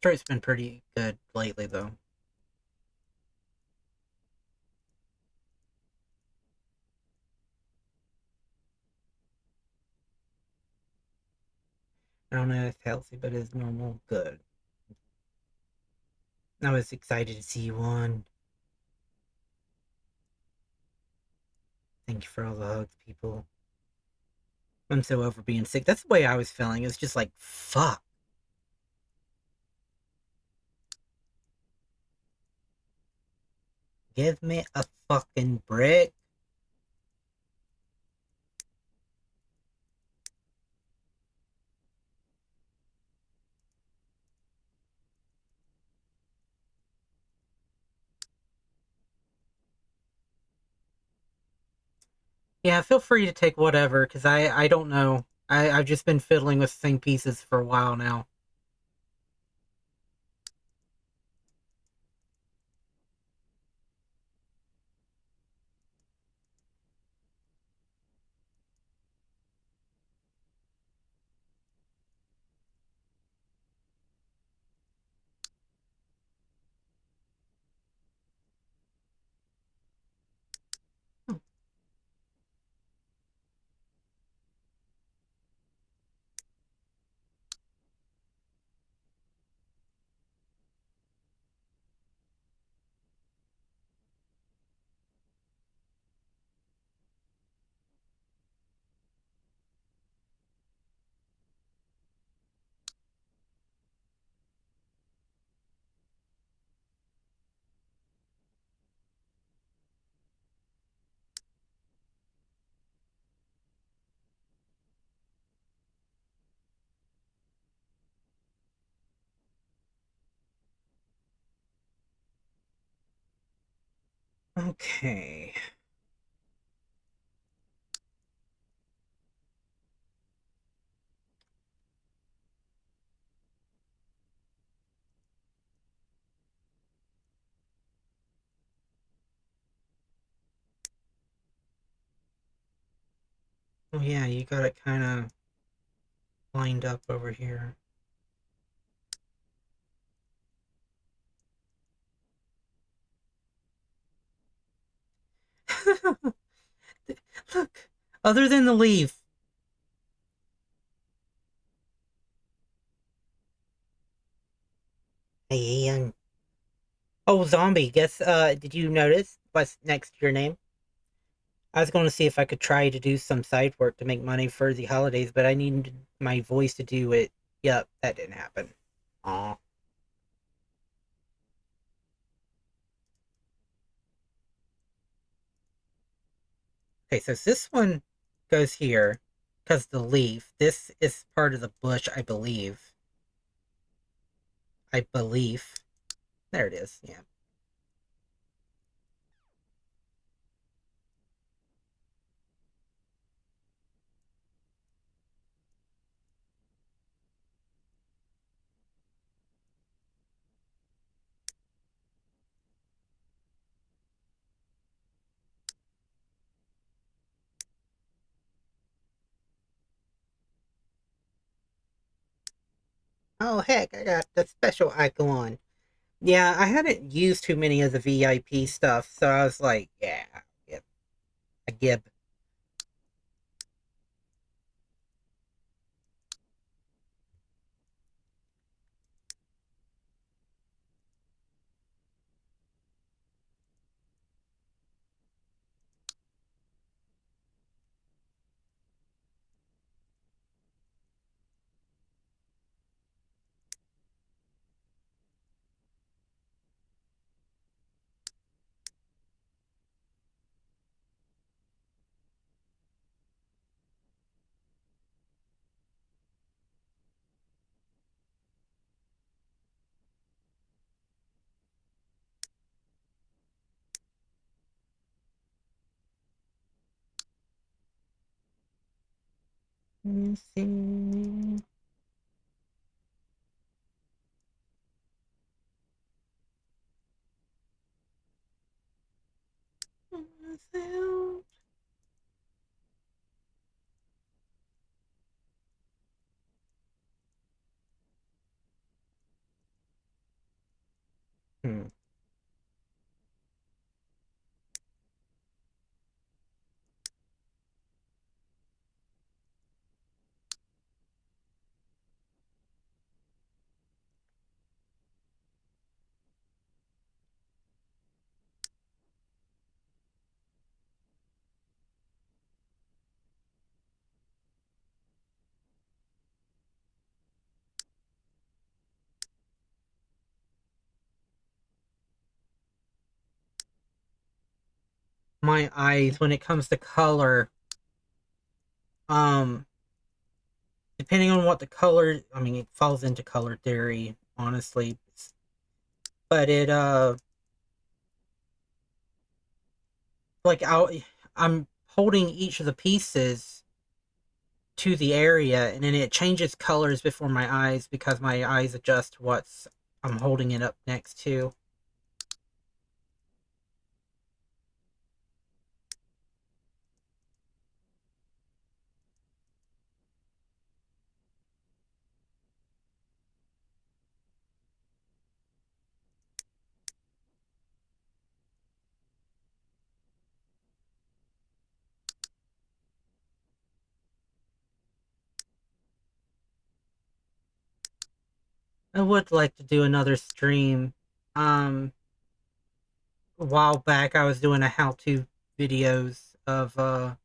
Throat's been pretty good lately, though. I don't know if it's healthy, but it's normal. Good. I was excited to see you on. Thank you for all the hugs, people. I'm so over being sick. That's the way I was feeling. It was just like, fuck. Give me a fucking break. Yeah, feel free to take whatever, because I don't know. I've just been fiddling with the same pieces for a while now. Okay. Oh yeah, you got it kind of lined up over here. Look, other than the leaf. Hey, oh, zombie, guess, did you notice what's next to your name? I was going to see if I could try to do some side work to make money for the holidays, but I needed my voice to do it. Yep, that didn't happen. Aw. Okay, so this one goes here because the leaf. This is part of the bush, I believe. I believe. There it is, yeah. Oh, heck, I got the special icon. Yeah, I hadn't used too many of the VIP stuff, so I was like, yeah, yep, a gib. Let me see. Hmm. My eyes, when it comes to color, um, depending on what the color, I mean, it falls into color theory, honestly. But like, I'm holding each of the pieces to the area, and then it changes colors before my eyes because my eyes adjust what's I'm holding it up next to. I would like to do another stream. Um, a while back, I was doing a how-to videos of how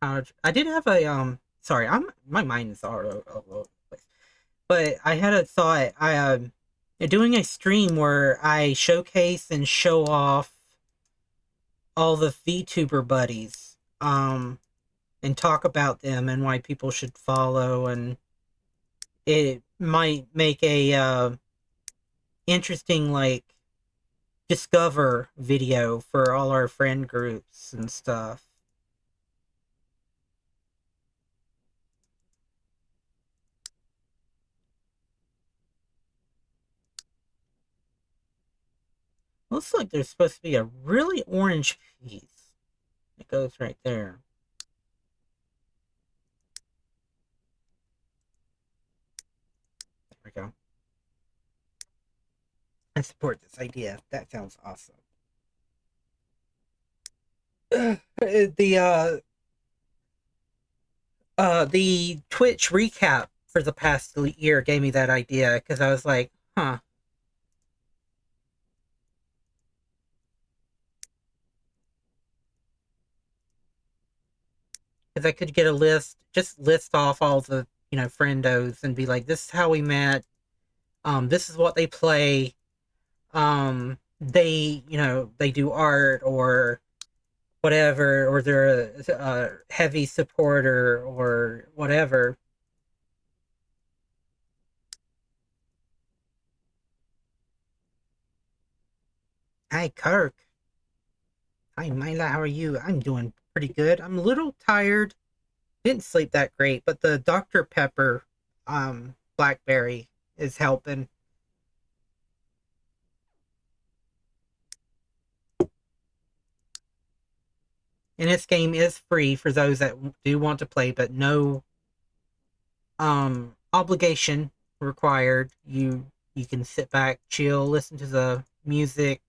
I did have a Sorry, my mind is all over the place. But I had a thought. Doing a stream where I showcase and show off all the VTuber buddies, and talk about them and why people should follow, and it might make a interesting, like, discover video for all our friend groups and stuff. Looks like there's supposed to be a really orange piece. It goes right there. There we go. I support this idea. That sounds awesome. The Twitch recap for the past year gave me that idea because I was like, huh. Because I could get a list, just list off all the, friendos and be like, this is how we met. This is what they play. They do art or whatever, or they're a heavy supporter or whatever. Hi, Kirk. Hi, Myla. How are you? I'm doing pretty good. I'm a little tired. Didn't sleep that great, but the Dr. Pepper, blackberry is helping. And this game is free for those that do want to play, but no obligation required. You can sit back, chill, listen to the music.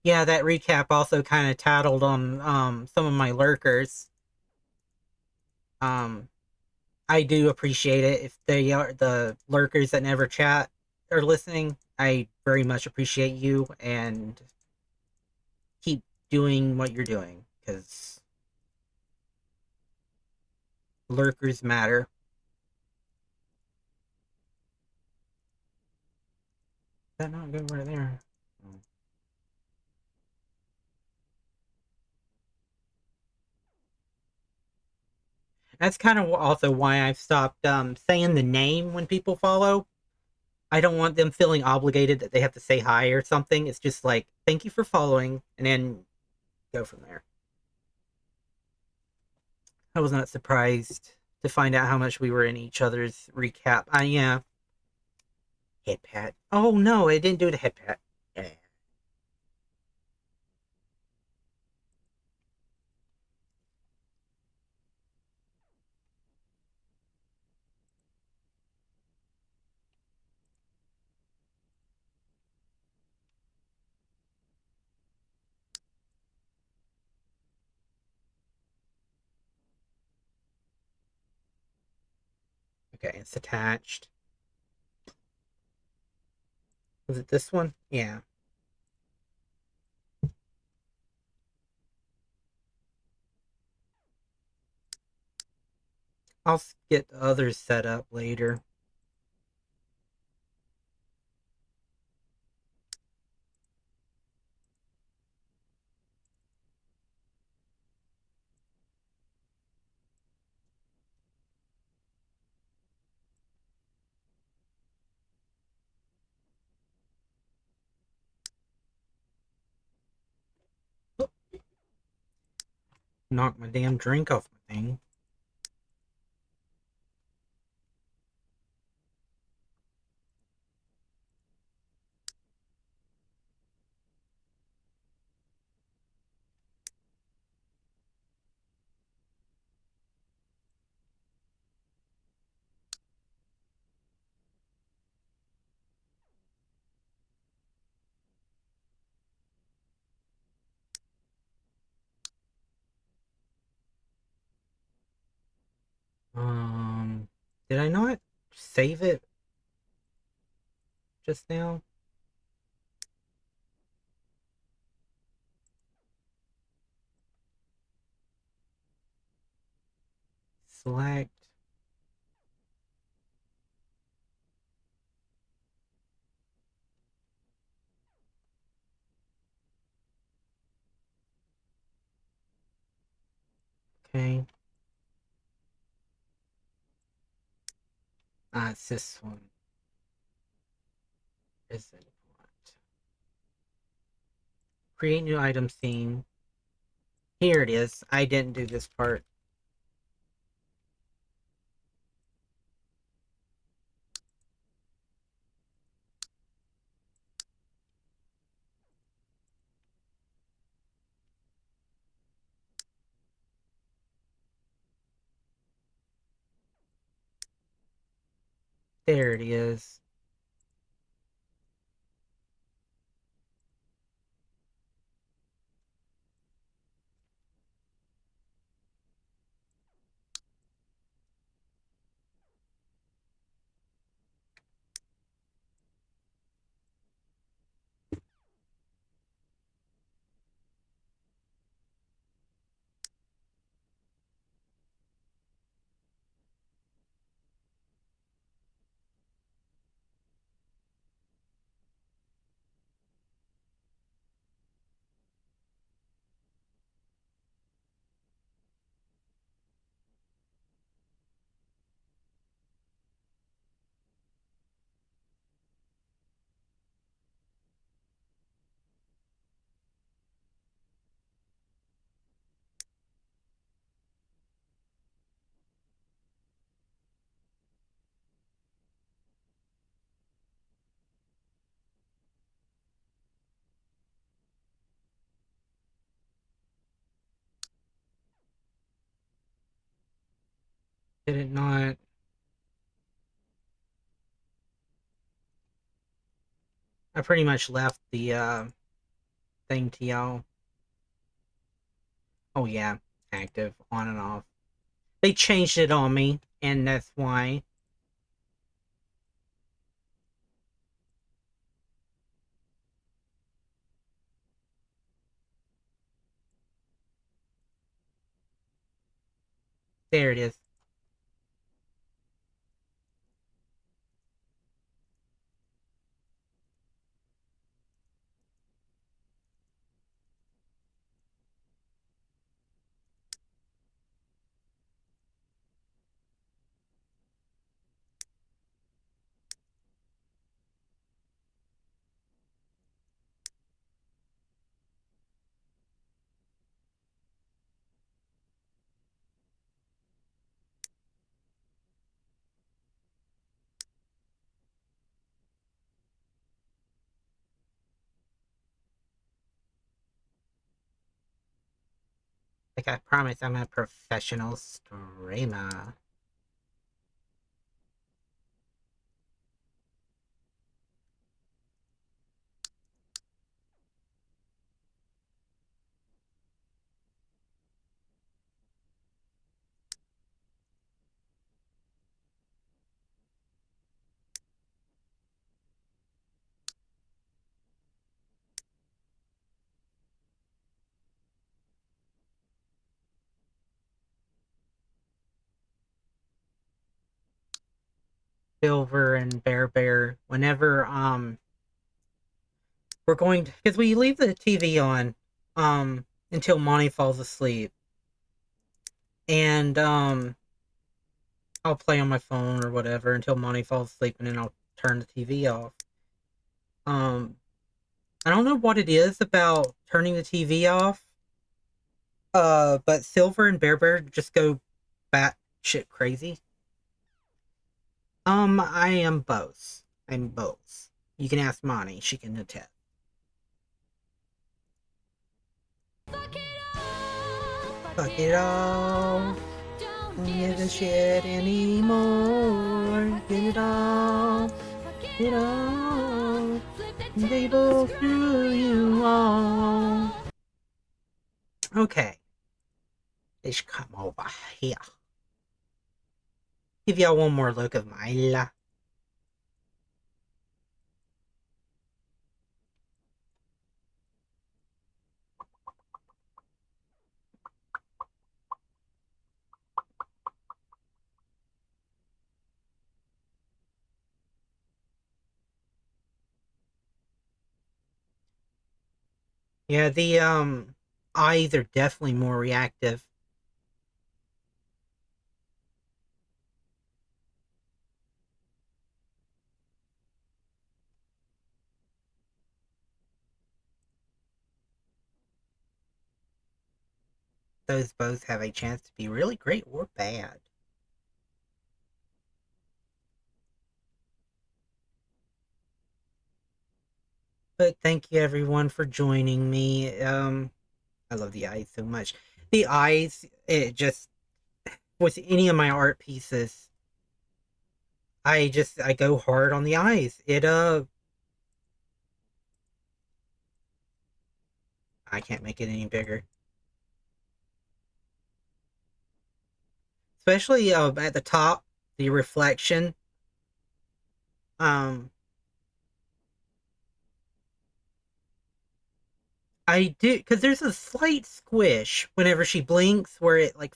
Yeah, that recap also kind of tattled on some of my lurkers. Um I do appreciate it if they are the lurkers that never chat are listening. I very much appreciate you and keep doing what you're doing because lurkers matter. Is that not good right there? That's kind of also why I've stopped saying the name when people follow. I don't want them feeling obligated that they have to say hi or something. It's just like, thank you for following, and then go from there. I was not surprised to find out how much we were in each other's recap. Yeah. Head pat. Oh no, I didn't do the head pat. Yeah. Okay, it's attached. Was it this one? Yeah. I'll get the others set up later. Knock my damn drink off my thing. Did I not save it just now? Select. Okay. Ah, it's this one. Is it what? Create new item scene. Here it is. I didn't do this part. There it is. Did it not? I pretty much left the thing to y'all. Oh yeah, active, on and off. They changed it on me, and that's why. There it is. Like I promise, I'm a professional streamer. Silver and Bear, whenever we're going to, because we leave the TV on until Monty falls asleep, and I'll play on my phone or whatever until Monty falls asleep, and then I'll turn the TV off. I don't know what it is about turning the TV off, but Silver and Bear just go batshit crazy. I am both. I'm both. You can ask Monty; she can attest. Fuck it all. Don't give a shit anymore. Get it all. Fuck it all. They both threw you all. Okay. They should come over here. Give y'all one more look of Myla. Yeah, the eyes are definitely more reactive. those both have a chance to be really great or bad. But thank you everyone for joining me. I love the eyes so much. The eyes, it just with any of my art pieces, I go hard on the eyes. I can't make it any bigger. Especially at the top, the reflection. Um, I do because there's a slight squish whenever she blinks, where it like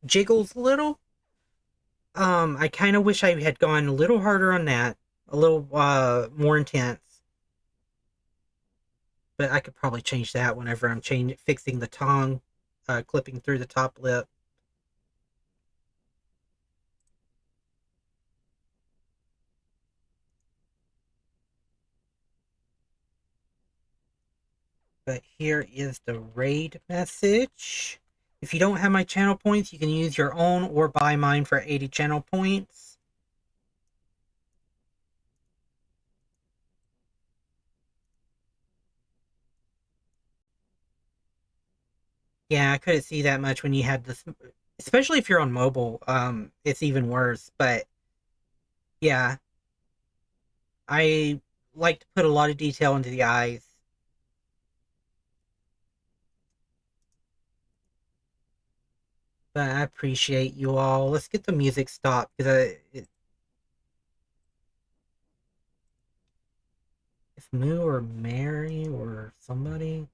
jiggles a little. I kind of wish I had gone a little harder on that, a little more intense. But I could probably change that whenever I'm fixing the tongue, clipping through the top lip. But here is the raid message. If you don't have my channel points, you can use your own or buy mine for 80 channel points. Yeah, I couldn't see that much when you had this, especially if you're on mobile. It's even worse. But yeah, I like to put a lot of detail into the eyes. But I appreciate you all. Let's get the music stopped because if Moo or Mary or somebody.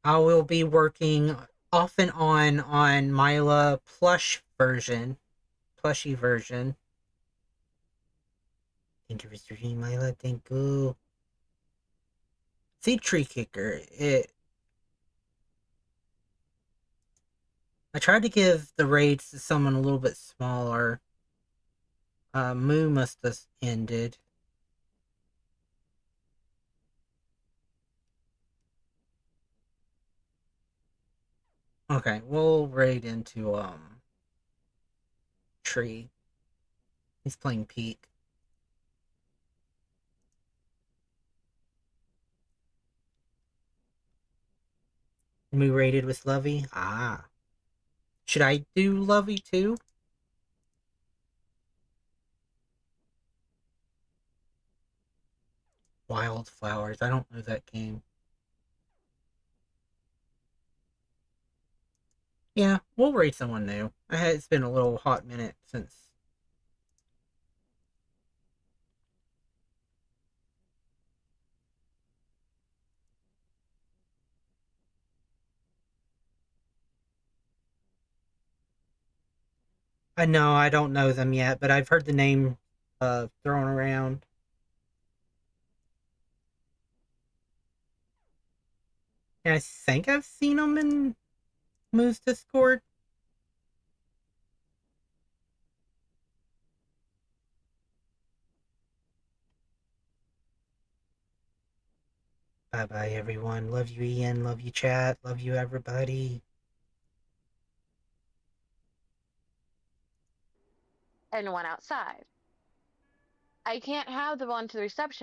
I will be working off and on Myla plushy version. Thank you for streaming, Myla. Thank you. See, Tree Kicker. I tried to give the raids to someone a little bit smaller. Moo must have ended. Okay, we'll raid into Tree. He's playing Peak. Moo raided with Lovey. Ah. Should I do Lovey too? Wildflowers. I don't know that game. Yeah, we'll raid someone new. It's been a little hot minute since. I know I don't know them yet, but I've heard the name thrown around. And I think I've seen them in Moo's Discord. Bye bye, everyone. Love you, Ian. Love you, chat. Love you, everybody. And one outside. I can't have the one to the reception